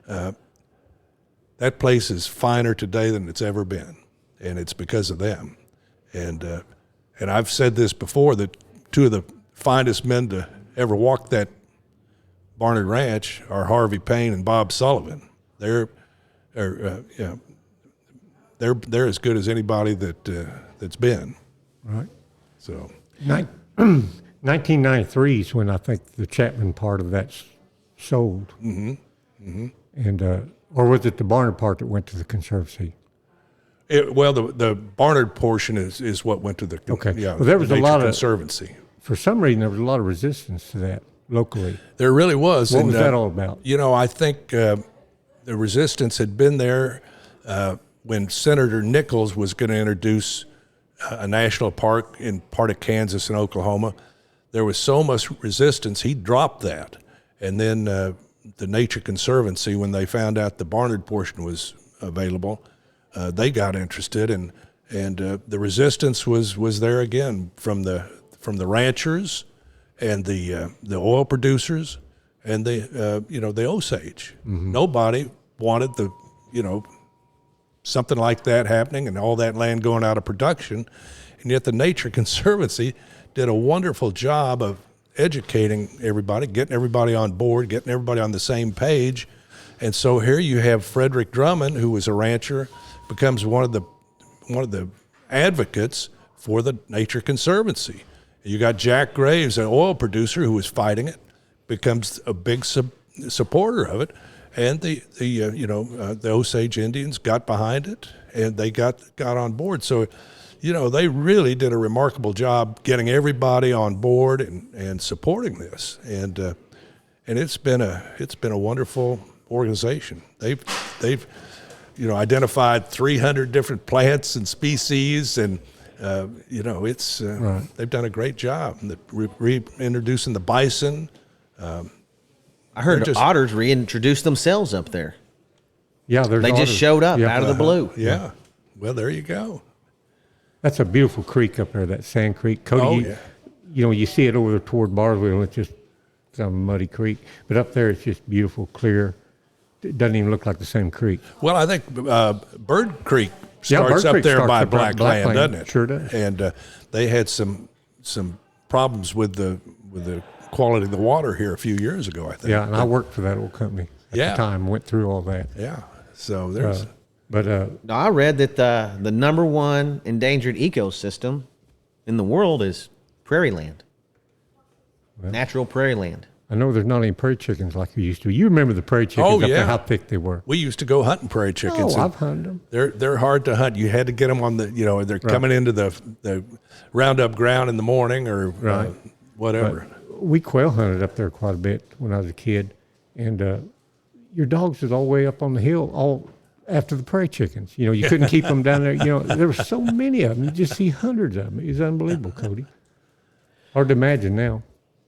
that place is finer today than it's ever been, and it's because of them. And I've said this before, that 2 of the finest men to ever walk that Barnard Ranch are Harvey Payne and Bob Sullivan. They're as good as anybody that's been. Right. So 1993 is when I think the Chapman part of that's sold. And or was it the Barnard part that went to the Conservancy? The Barnard portion is what went to the Well, there was the a lot of Conservancy. For some reason, there was a lot of resistance to that locally. There really was. What was that all about? I think the resistance had been there when Senator Nichols was going to introduce a national park in part of Kansas and Oklahoma. There was so much resistance, he dropped that. And then the Nature Conservancy, when they found out the Barnard portion was available, they got interested, and the resistance was there again from the ranchers and the oil producers and the Osage. Nobody wanted something like that happening and all that land going out of production, and yet the Nature Conservancy did a wonderful job of educating everybody, getting everybody on board, getting everybody on the same page. And so here you have Frederick Drummond, who was a rancher, becomes one of the advocates for the Nature Conservancy. You got Jack Graves, an oil producer who was fighting it, becomes a big supporter of it, and the Osage Indians got behind it, and they got on board. So, they really did a remarkable job getting everybody on board and supporting this, and it's been a wonderful organization. They've identified 300 different plants and species, and it's Right. They've done a great job. Reintroducing the bison. I heard otters reintroduced themselves up there. Yeah, They otters. just showed up Yeah. out of the blue. Yeah. Well, there you go. That's a beautiful creek up there, that Sand Creek. Cody, you see it over there toward Bartlesville, it's just some muddy creek. But up there, it's just beautiful, clear. It doesn't even look like the same creek. Well, I think Bird Creek Yeah, starts Bird up Creek there starts by up there at Blackland, Blackland. doesn't it? Sure does. And they had some problems with the quality of the water here a few years ago, I think. Yeah, and I worked for that old company at Yeah. the time, went through all that. Yeah. So there's Now, I read that the number one endangered ecosystem in the world is prairie land, natural prairie land. I know there's not any prairie chickens like we used to. You remember the prairie chickens Oh, up yeah. there, how thick they were. we used to go hunting prairie chickens. Oh, and I've hunted them. they're hard to hunt. You had to get them on they're coming into the roundup ground in the morning or Right. whatever. We quail hunted up there quite a bit when I was a kid, and your dogs was all the way up on the hill, all after the prairie chickens. You couldn't keep them down there. There were so many of them. You just see hundreds of them. It was unbelievable, Cody. Hard to imagine now.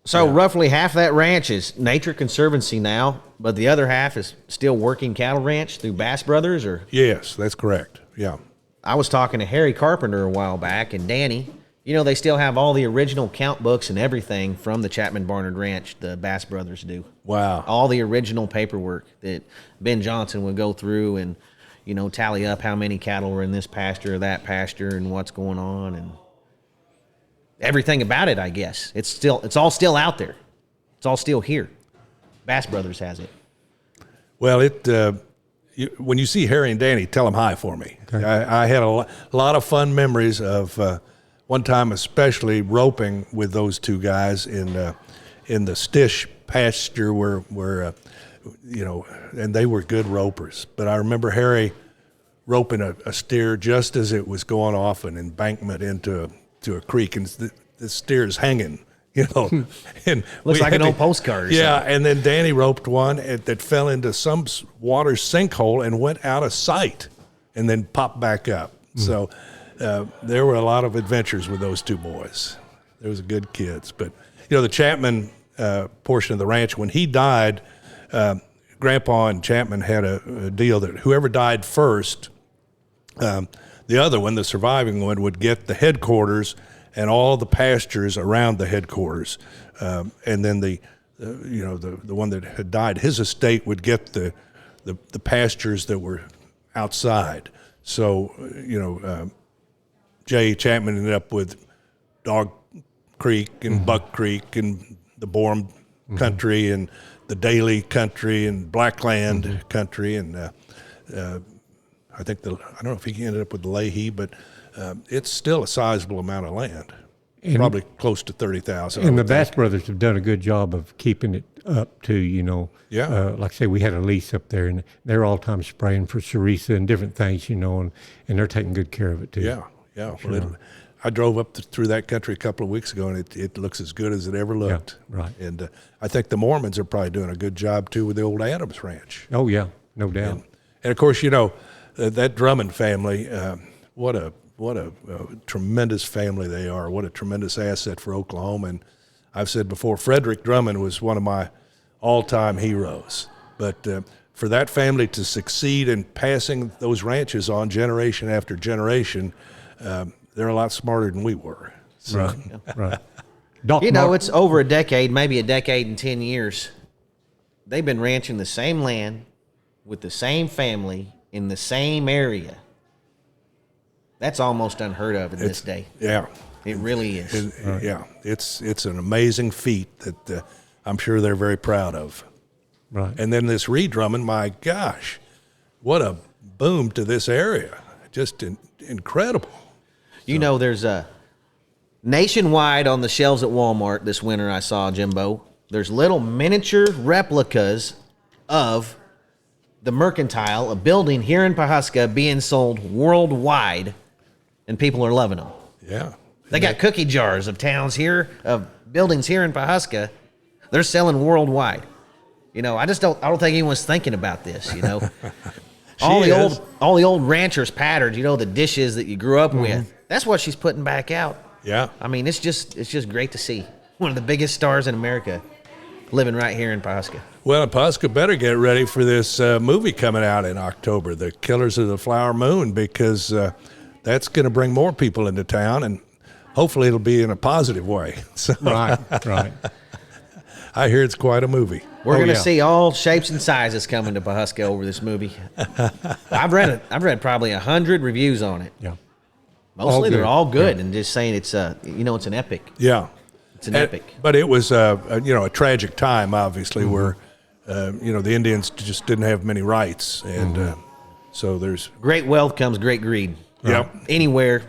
So roughly half that ranch is Nature Conservancy now, but the other half is still working cattle ranch through Bass Brothers. Or Yes, that's correct. Yeah. I was talking to Harry Carpenter a while back, and Danny. They still have all the original count books and everything from the Chapman Barnard Ranch. The Bass Brothers do. Wow. All the original paperwork that Ben Johnson would go through and tally up how many cattle were in this pasture or that pasture and what's going on and everything about it. I guess it's all still out there. It's all still here. Bass Brothers has it. Well, when you see Harry and Danny, tell them hi for me. Okay. I had a lot of fun memories of one time, especially roping with those two guys in the Stish pasture where and they were good ropers. But I remember Harry roping a steer just as it was going off an embankment into a creek, and the steer's hanging. And looks like an old postcard. Yeah, and then Danny roped one that fell into some water sinkhole and went out of sight, and then popped back up. So there were a lot of adventures with those two boys. They was good kids. But the Chapman portion of the ranch, when he died, Grandpa and Chapman had a deal that whoever died first, the other one, the surviving one, would get the headquarters and all the pastures around the headquarters, and then the one that had died, his estate would get the pastures that were outside. So Jay Chapman ended up with Dog Creek and Buck Creek and the Borum country and the Daly country and Blackland country, and I think I don't know if he ended up with the Leahy, but it's still a sizable amount of land. probably close to 30,000. And the Bass brothers have done a good job of keeping it up to, Yeah. like I say, we had a lease up there, and they're all time spraying for Cerisa and different things, and they're taking good care of it too. Yeah, yeah. Well, I drove up through that country a couple of weeks ago, and it looks as good as it ever looked. Yeah, right. And I think the Mormons are probably doing a good job too with the old Adams Ranch. Oh yeah, no doubt. And of course, that Drummond family. What a tremendous family they are. What a tremendous asset for Oklahoma. And I've said before, Frederick Drummond was one of my all-time heroes. But for that family to succeed in passing those ranches on generation after generation, they're a lot smarter than we were. So, Right, right. It's over a decade, maybe a decade and 10 years. They've been ranching the same land with the same family in the same area. That's almost unheard of in this day. Yeah. It really is. Yeah. It's an amazing feat that I'm sure they're very proud of. Right. And then this Reed Drummond, my gosh, what a boom to this area. Just incredible. There's a nationwide on the shelves at Walmart this winter I saw, Jimbo. There's little miniature replicas of the Mercantile, a building here in Pawhuska being sold worldwide, and people are loving them. Yeah. They got cookie jars of towns here, of buildings here in Pawhuska. They're selling worldwide. I don't think anyone's thinking about this, all the old ranchers patterns, the dishes that you grew up with. That's what she's putting back out. Yeah. I mean, it's just great to see one of the biggest stars in America living right here in Pawhuska. Well, Pawhuska better get ready for this movie coming out in October, The Killers of the Flower Moon, because that's going to bring more people into town, and hopefully it'll be in a positive way. So, Right. I hear it's quite a movie. We're going to see all shapes and sizes coming to Pawhuska over this movie. I've read probably 100 reviews on it. Yeah. Mostly they're all good, and just saying it's it's an epic. Yeah. It's an epic. But it was a tragic time, obviously, where the Indians just didn't have many rights, and so there's great wealth comes great greed. Yep. Anywhere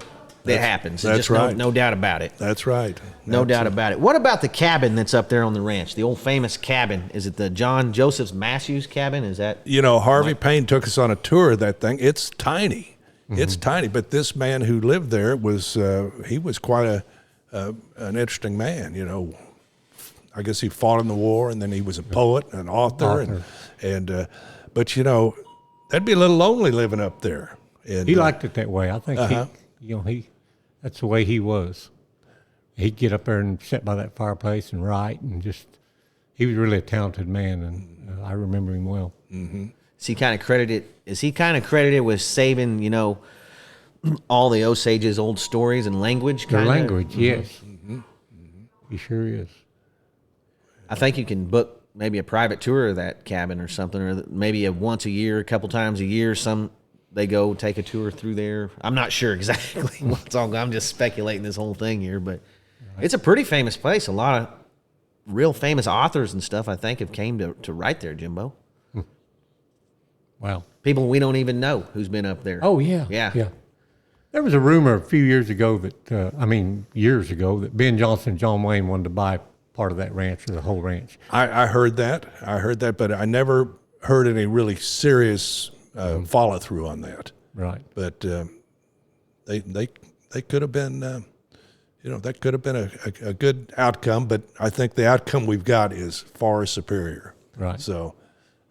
that happens. That's just right. No doubt about it. That's right. No doubt about it. What about the cabin that's up there on the ranch? The old famous cabin. Is it the John Joseph Matthews cabin? Is that? Harvey Payne took us on a tour of that thing. It's tiny. It's tiny, but this man who lived there was quite an interesting man. I guess he fought in the war, and then he was a poet and an author. But that'd be a little lonely living up there. And He liked it that way. I think that's the way he was. He'd get up there and sit by that fireplace and write, and he was really a talented man, and I remember him well. Mm-hmm. Is he kind of credited with saving, all the Osage's old stories and language? Their language, Mm-hmm. yes. Mm-hmm. He sure is. I think you can book maybe a private tour of that cabin or something, or maybe once a year, a couple times a year. They go take a tour through there. I'm not sure exactly what's all. I'm just speculating this whole thing here, but it's a pretty famous place. A lot of real famous authors and stuff, I think, have came to write there, Jimbo. Wow. People we don't even know who's been up there. Oh, yeah. Yeah. There was a rumor a few years ago that Ben Johnson and John Wayne wanted to buy part of that ranch or the whole ranch. I heard that, but I never heard any really serious follow through on that. Right. But they could have been, that could have been a good outcome. But I think the outcome we've got is far superior. Right. So.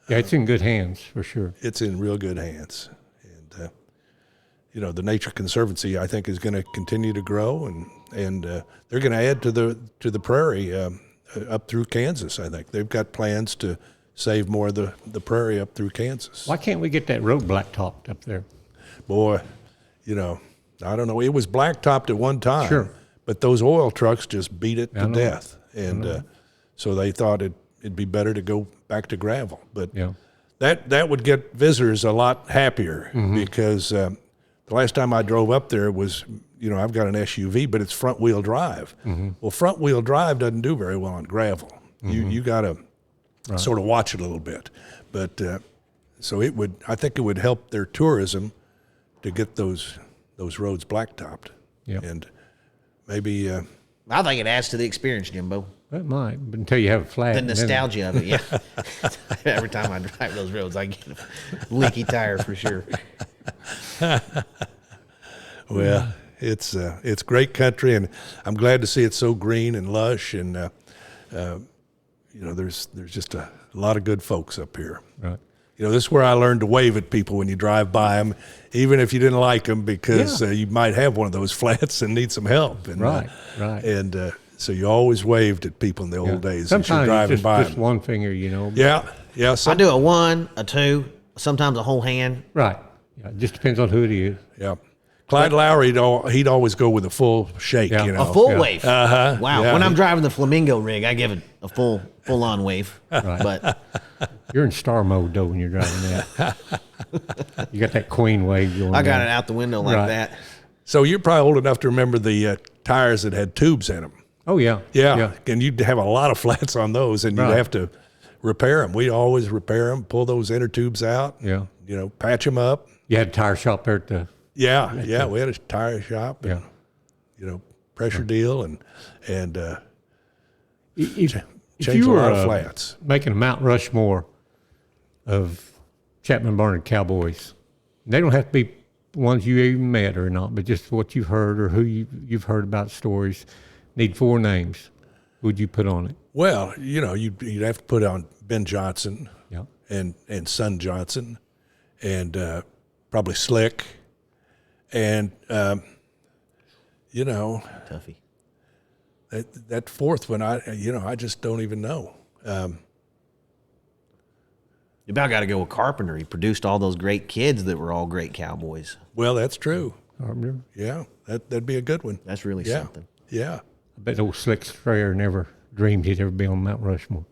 Yeah, it's in good hands for sure. It's in real good hands, and the Nature Conservancy I think is going to continue to grow, and they're going to add to the prairie up through Kansas. I think they've got plans to save more of the prairie up through Kansas. Why can't we get that road blacktopped up there? Boy, I don't know. It was blacktopped at one time, Sure, but those oil trucks just beat it to death, and so they thought it'd be better to go back to gravel. But that would get visitors a lot happier because the last time I drove up there was, I've got an SUV, but it's front wheel drive. Well, front wheel drive doesn't do very well on gravel. You got to sort of watch it a little bit. But so I think it would help their tourism to get those roads blacktopped. Yep. And maybe I think it adds to the experience, Jimbo. That might, but until you have a flat. The and then- nostalgia of it, yeah. Every time I drive those roads, I get a leaky tire for sure. Well, it's great country, and I'm glad to see it so green and lush, and there's just a lot of good folks up here. Right. This is where I learned to wave at people when you drive by them, even if you didn't like them, because you might have one of those flats and need some help. And, Right. And so you always waved at people in the old days as you're Sometimes driving it's by just them. one finger, Yeah. I do a 1, a 2, sometimes a whole hand. Right. Yeah, it just depends on who it is. Yeah. Clyde Lowry, he'd always go with a full shake, Yeah. A full Yeah. wave. Uh-huh. Wow. Yeah. When I'm driving the Flamingo rig, I give it a full-on wave. Right. But You're in star mode, though, when you're driving that. You got that queen wave going I got on. it out the window like Right. that. So you're probably old enough to remember the tires that had tubes in them. Oh, yeah. Yeah. And you'd have a lot of flats on those, and you'd Right. have to repair them. We always repair them, pull those inner tubes out, Yeah. patch them up. You had a tire shop there at the. Yeah. We had a tire shop, and, pressure deal, and If change you a were lot of flats. making a Mount Rushmore of Chapman Barnard Cowboys, they don't have to be ones you even met or not, but just what you've heard or who you've heard about stories. Need 4 names. Who would you put on it? Well, you'd have to put on Ben Johnson Yeah. and Son Johnson, and probably Slick, and Tuffy. that fourth one, I just don't even know. You about got to go with Carpenter. He produced all those great kids that were all great Cowboys. Well, that's true. Carpenter. Yeah, that'd be a good one. That's really Yeah. something. Yeah. I bet old Slick Strayer never dreamed he'd ever be on Mount Rushmore.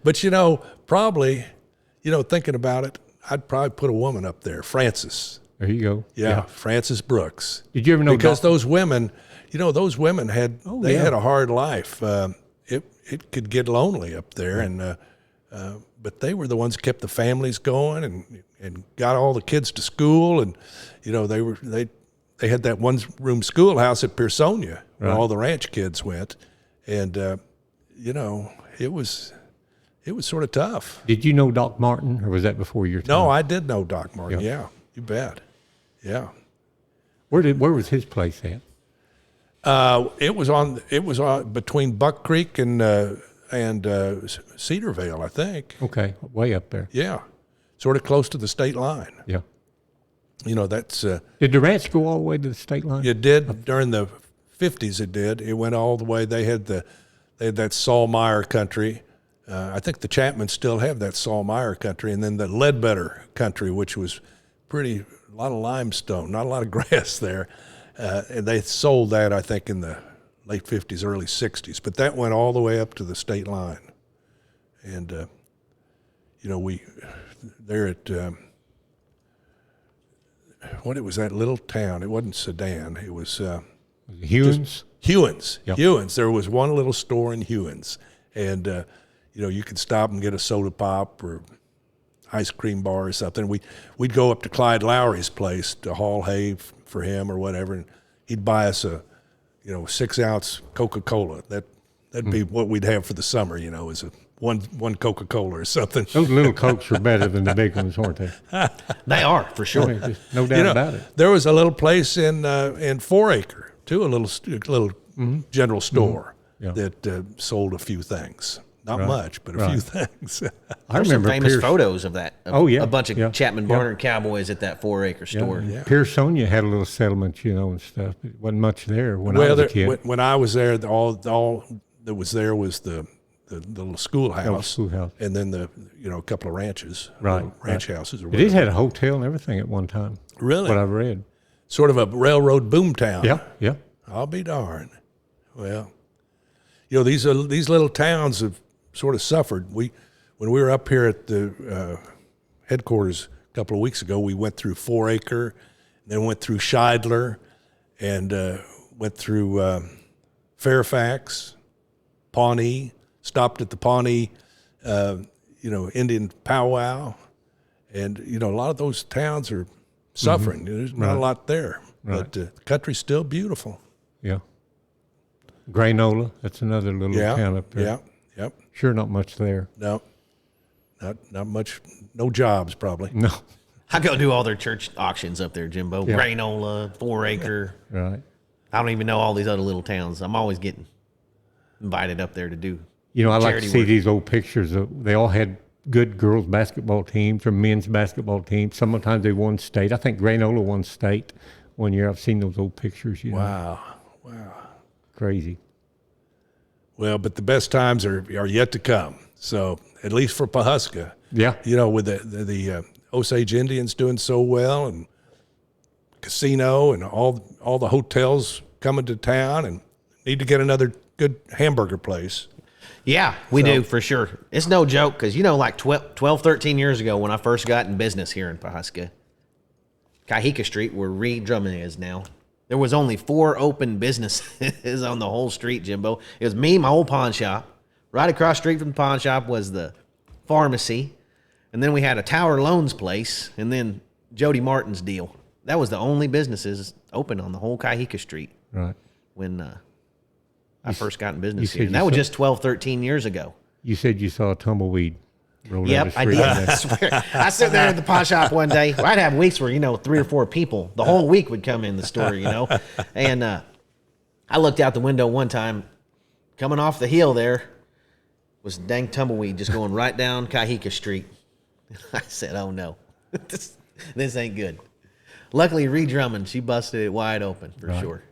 But, probably, thinking about it, I'd probably put a woman up there, Frances. There you go. Yeah, Frances Brooks. Did you ever know Because Doc- those women had yeah. had a hard life. It could get lonely up there, and but they were the ones that kept the families going and got all the kids to school, and they had that one room schoolhouse at Pearsonia where all the ranch kids went, and it was sort of tough. Did you know Doc Martin, or was that before your time? No, I did know Doc Martin. Yeah, you bet. Yeah. Where was his place at? It was on between Buck Creek and Cedarvale, I think. Okay, way up there. Yeah, sort of close to the state line. Yeah. That's Did the ranch go all the way to the state line? it did during the 50s. It did. It went all the way. They had that Saul Meyer country. I think the Chapmans still have that Saul Meyer country, and then the Ledbetter country, which was a lot of limestone, not a lot of grass there. And they sold that, I think, in the late 50s, early 60s. But that went all the way up to the state line. And, they're at, it was that little town. It wasn't Sedan. It was Hewins? Hewins. Yep. Hewins. There was one little store in Hewins. And, you could stop and get a soda pop or ice cream bar or something. We'd go up to Clyde Lowry's place to haul hay for him or whatever, and he'd buy us a 6-ounce Coca-Cola. That'd be what we'd have for the summer, is a one Coca-Cola or something. Those little Cokes are better than the big ones, aren't they? They are, for sure. There's no doubt about it. There was a little place in 4 Acre too, a little general store that sold a few things. Not much, but a few things. I There's remember some famous Pierce, photos of that. a bunch of Chapman Barnard Cowboys at that 4-acre store. Pearsonia had a little settlement, and stuff. It wasn't much there when I was a kid. When I was there, all that was there was the little schoolhouse, Schoolhouse. and then a couple of ranches, Right, ranch houses. Or It did whatever. had a hotel and everything at one time. Really? What I've read. Sort of a railroad boom town. Yeah. I'll be darned. Well, these little towns have sort of suffered. When we were up here at the headquarters a couple of weeks ago, we went through 4 Acre, then went through Scheidler, and went through Fairfax, Pawnee, stopped at the Pawnee, Indian powwow, and a lot of those towns are suffering. There's not a lot there. Right. But the country's still beautiful. Yeah. Granola, that's another little town up there. Yeah, yep. Sure, not much there. No, not much. No jobs, probably. No. I go do all their church auctions up there, Jimbo. Yeah. Granola, 4 Acre. Right. I don't even know all these other little towns. I'm always getting invited up there to do. You know, I like to charity see work. these old pictures. They all had good girls' basketball teams or men's basketball teams. Sometimes they won state. I think Granola won state one year. I've seen those old pictures. You know. Wow. Crazy. Well, but the best times are yet to come. So at least for Pawhuska, Yeah. you know, with the Osage Indians doing so well, and casino and all the hotels coming to town, and need to get another good hamburger place. Yeah, we do for sure. It's no joke because, like 12, 13 years ago when I first got in business here in Pawhuska, Kahika Street, where Reed Drummond is now, there was only 4 open businesses on the whole street, Jimbo. It was me, my old pawn shop. Right across the street from the pawn shop was the pharmacy. And then we had a Tower Loans place, and then Jody Martin's deal. That was the only businesses open on the whole Kahika Street Right. when I first got in business said here. And you that was saw- just 12, 13 years ago. You said you saw a tumbleweed roll down Yep, the I street. did. I swear. I sit there at the pawn shop one day. Well, I'd have weeks where 3 or 4 people the whole week would come in the store, And I looked out the window one time, coming off the hill there was dang tumbleweed just going right down Kahika Street. I said, "Oh no, this ain't good." Luckily, Reed Drummond, she busted it wide open for sure.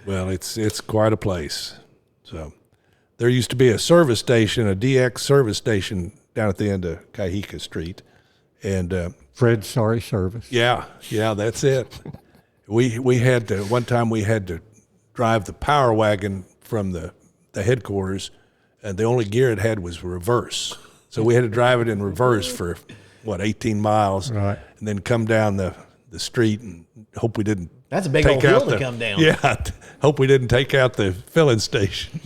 Well, it's quite a place. So there used to be a service station, a DX service station down at the end of Kahika Street. And Fred's Sorry Service. yeah, that's it. We had to, one time we had to drive the power wagon from the headquarters, and the only gear it had was reverse. So we had to drive it in reverse for 18 miles, Right. and then come down the street and hope we didn't. That's a big take old hill out to come down. Yeah, hope we didn't take out the filling station.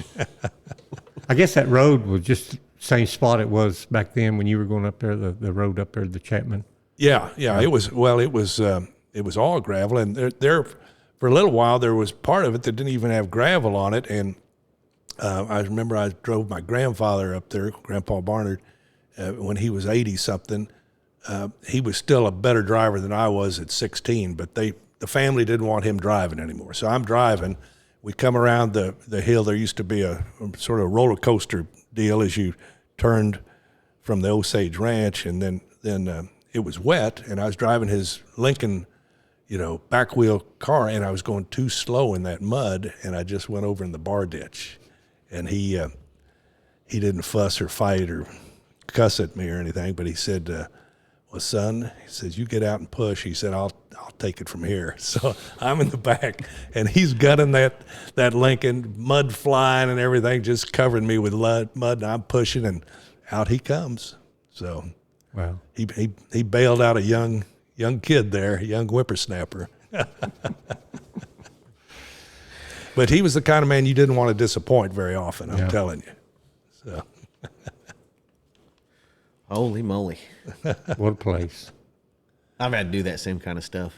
I guess that road was just the same spot it was back then when you were going up there, the road up there, the Chapman. Yeah, it was. Well, it was all gravel, and there for a little while there was part of it that didn't even have gravel on it. And I remember I drove my grandfather up there, Grandpa Barnard, when he was 80-something. He was still a better driver than I was at 16, but the family didn't want him driving anymore. So I'm driving. We come around the hill. There used to be a sort of roller coaster deal as you turned from the Osage Ranch, and then it was wet, and I was driving his Lincoln, back wheel car, and I was going too slow in that mud, and I just went over in the bar ditch. And he didn't fuss or fight or cuss at me or anything, but he said, "Well, son," he says, "you get out and push." He said, "I'll take it from here." So I'm in the back, and he's gunning that Lincoln, mud flying and everything, just covering me with mud, and I'm pushing, and out he comes. So Wow. he bailed out a young kid there, a young whippersnapper. But he was the kind of man you didn't want to disappoint very often, I'm telling you. So Holy moly. What a place. I've had to do that same kind of stuff.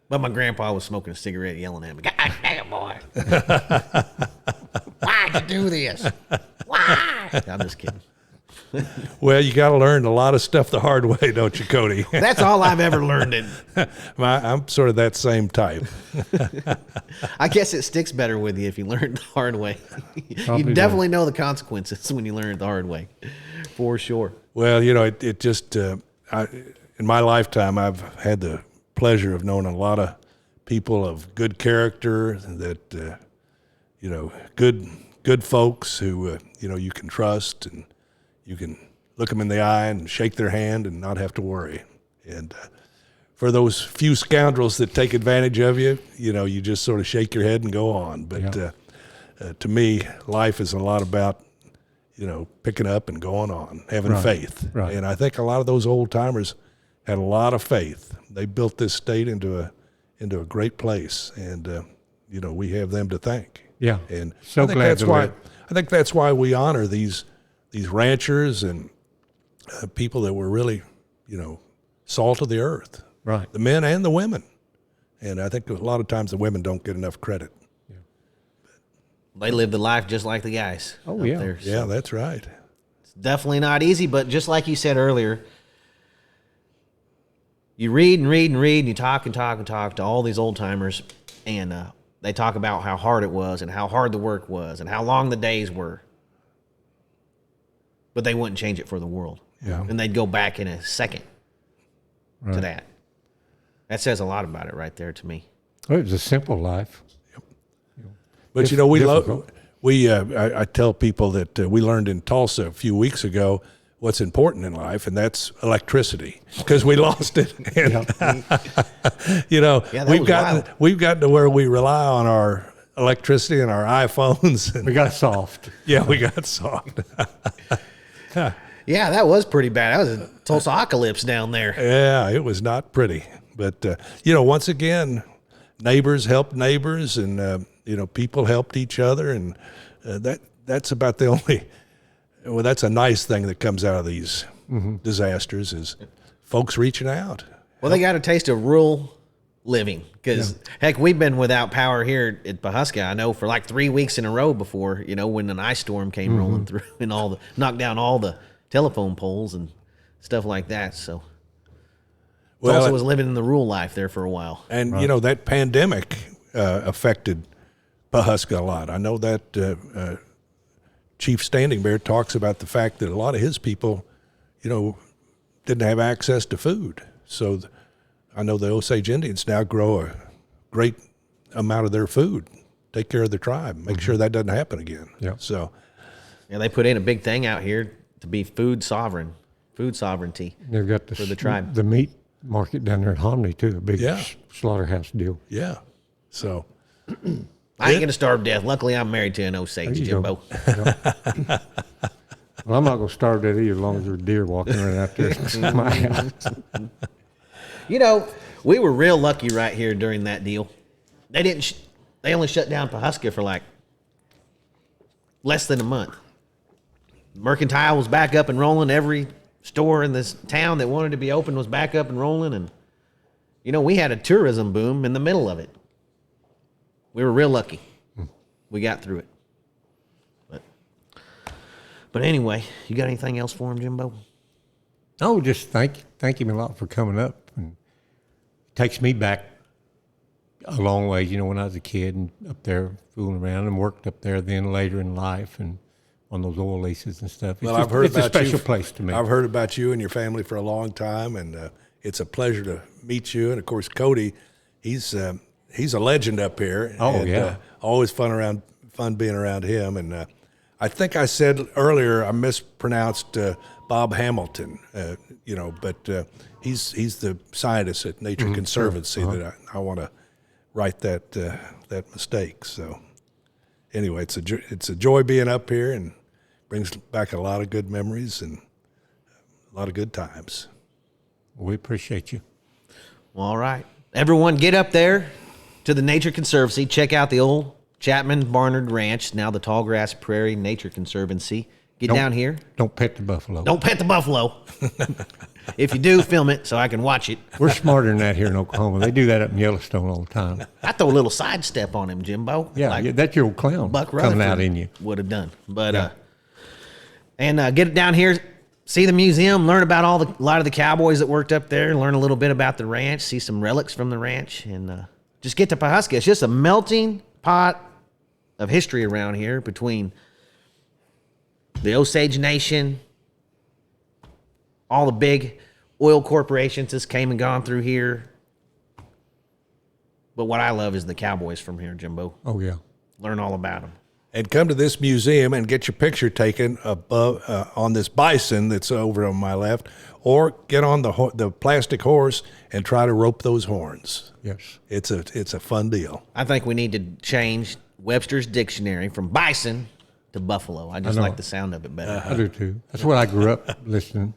But my grandpa was smoking a cigarette, yelling at me, "God damn, boy. Why'd you do this? Why?" I'm just kidding. well, you got to learn a lot of stuff the hard way, don't you, Cody? That's all I've ever learned. I'm sort of that same type. I guess it sticks better with you if you learn it the hard way. Probably You definitely know the consequences when you learn it the hard way, for sure. Well, it just, in my lifetime, I've had the pleasure of knowing a lot of people of good character that, good folks who, you can trust, and you can look them in the eye and shake their hand and not have to worry. And for those few scoundrels that take advantage of you, you just sort of shake your head and go on. But to me, life is a lot about, picking up and going on, having faith. Right. And I think a lot of those old timers had a lot of faith. They built this state into a great place, and we have them to thank. Yeah. And So I think glad that's to why live. I think that's why we honor these ranchers and people that were really, salt of the earth, Right. the men and the women. And I think a lot of times the women don't get enough credit. They live the life just like the guys. Oh, up yeah. there. Yeah, that's right. It's definitely not easy, but just like you said earlier, you read and read and read, and you talk and talk and talk to all these old timers, and they talk about how hard it was and how hard the work was and how long the days were. But they wouldn't change it for the world. Yeah. And they'd go back in a second to that. That says a lot about it right there to me. Well, it was a simple life. But I tell people that we learned in Tulsa a few weeks ago what's important in life, and that's electricity, because we lost it. And, we've gotten to where we rely on our electricity and our iPhones. And, We got soft. yeah, we got soft. Yeah, that was pretty bad. That was a Tulsa-apocalypse down there. Yeah, it was not pretty. But, once again, neighbors helped neighbors, and, people helped each other. And that's about the only – well, that's a nice thing that comes out of these disasters is folks reaching out. Well, they got a taste of rural living because, heck, we've been without power here at Pawhuska, I know, for like 3 weeks in a row before, when an ice storm came rolling through and knocked down all the telephone poles and stuff like that. So Tulsa was living in the rural life there for a while. And, that pandemic affected Pawhuska a lot. I know that Chief Standing Bear talks about the fact that a lot of his people, didn't have access to food. So I know the Osage Indians now grow a great amount of their food, take care of their tribe, make sure that doesn't happen again. Yeah. So, Yeah, they put in a big thing out here to be food sovereignty. They've got For the tribe. the meat market down there at Hominy, too, a big slaughterhouse deal. yeah. So, I ain't going to starve to death. Luckily, I'm married to an Osage, you Jimbo. go. Well, I'm not going to starve to death either as long as there's deer walking around out there at my house. We were real lucky right here during that deal. They only shut down Pawhuska for like less than a month. Mercantile was back up and rolling. Every store in this town that wanted to be open was back up and rolling. And, we had a tourism boom in the middle of it. We were real lucky. We got through it. But anyway, you got anything else for him, Jimbo? Oh, just thank him a lot for coming up. And it takes me back a long ways, when I was a kid and up there fooling around and worked up there then later in life and on those oil leases and stuff. It's I've heard about a special place to me. I've heard about you and your family for a long time, and it's a pleasure to meet you. And of course, Cody, he's a legend up here. Oh, and, yeah. Always fun being around him. And I think I said earlier I mispronounced Bob Hamilton, but he's the scientist at Nature Conservancy that I want to right that mistake. So anyway, it's a joy being up here and brings back a lot of good memories and a lot of good times. We appreciate you. Well, all right. Everyone get up there to the Nature Conservancy. Check out the old Chapman Barnard Ranch, now the Tallgrass Prairie Nature Conservancy. Get down here. Don't pet the buffalo. Don't pet the buffalo. If you do, film it so I can watch it. We're smarter than that here in Oklahoma. They do that up in Yellowstone all the time. I throw a little sidestep on him, Jimbo. Yeah, that's your old clown Buck coming out in you. would have done. But get it down here, see the museum, learn about a lot of the cowboys that worked up there, learn a little bit about the ranch, see some relics from the ranch, and just get to Pawhuska. It's just a melting pot of history around here between the Osage Nation, all the big oil corporations that's came and gone through here. But what I love is the cowboys from here, Jimbo. Oh, yeah. Learn all about them. And come to this museum and get your picture taken above on this bison that's over on my left, or get on the plastic horse and try to rope those horns. Yes. It's a fun deal. I think we need to change Webster's dictionary from bison to buffalo. I just like the sound of it better. I do too. That's what I grew up listening,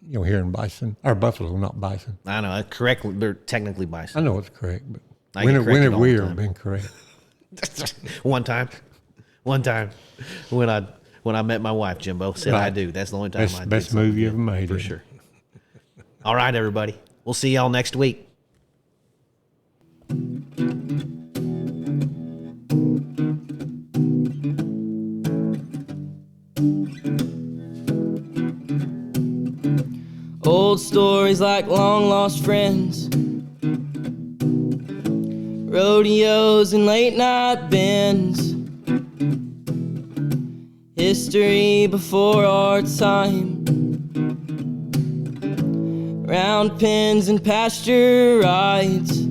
hearing bison. Or buffalo, not bison. I know, correctly, they're technically bison. I know it's correct, but I get when corrected have all we the ever time. been correct? One time when I met my wife, Jimbo, said I do. That's the only time I did. Best something movie you good, ever made. for sure. All right, everybody. We'll see y'all next week. Old stories like long lost friends, rodeos and late night bends, history before our time, round pens and pasture rides,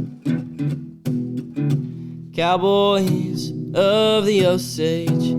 Cowboys of the Osage.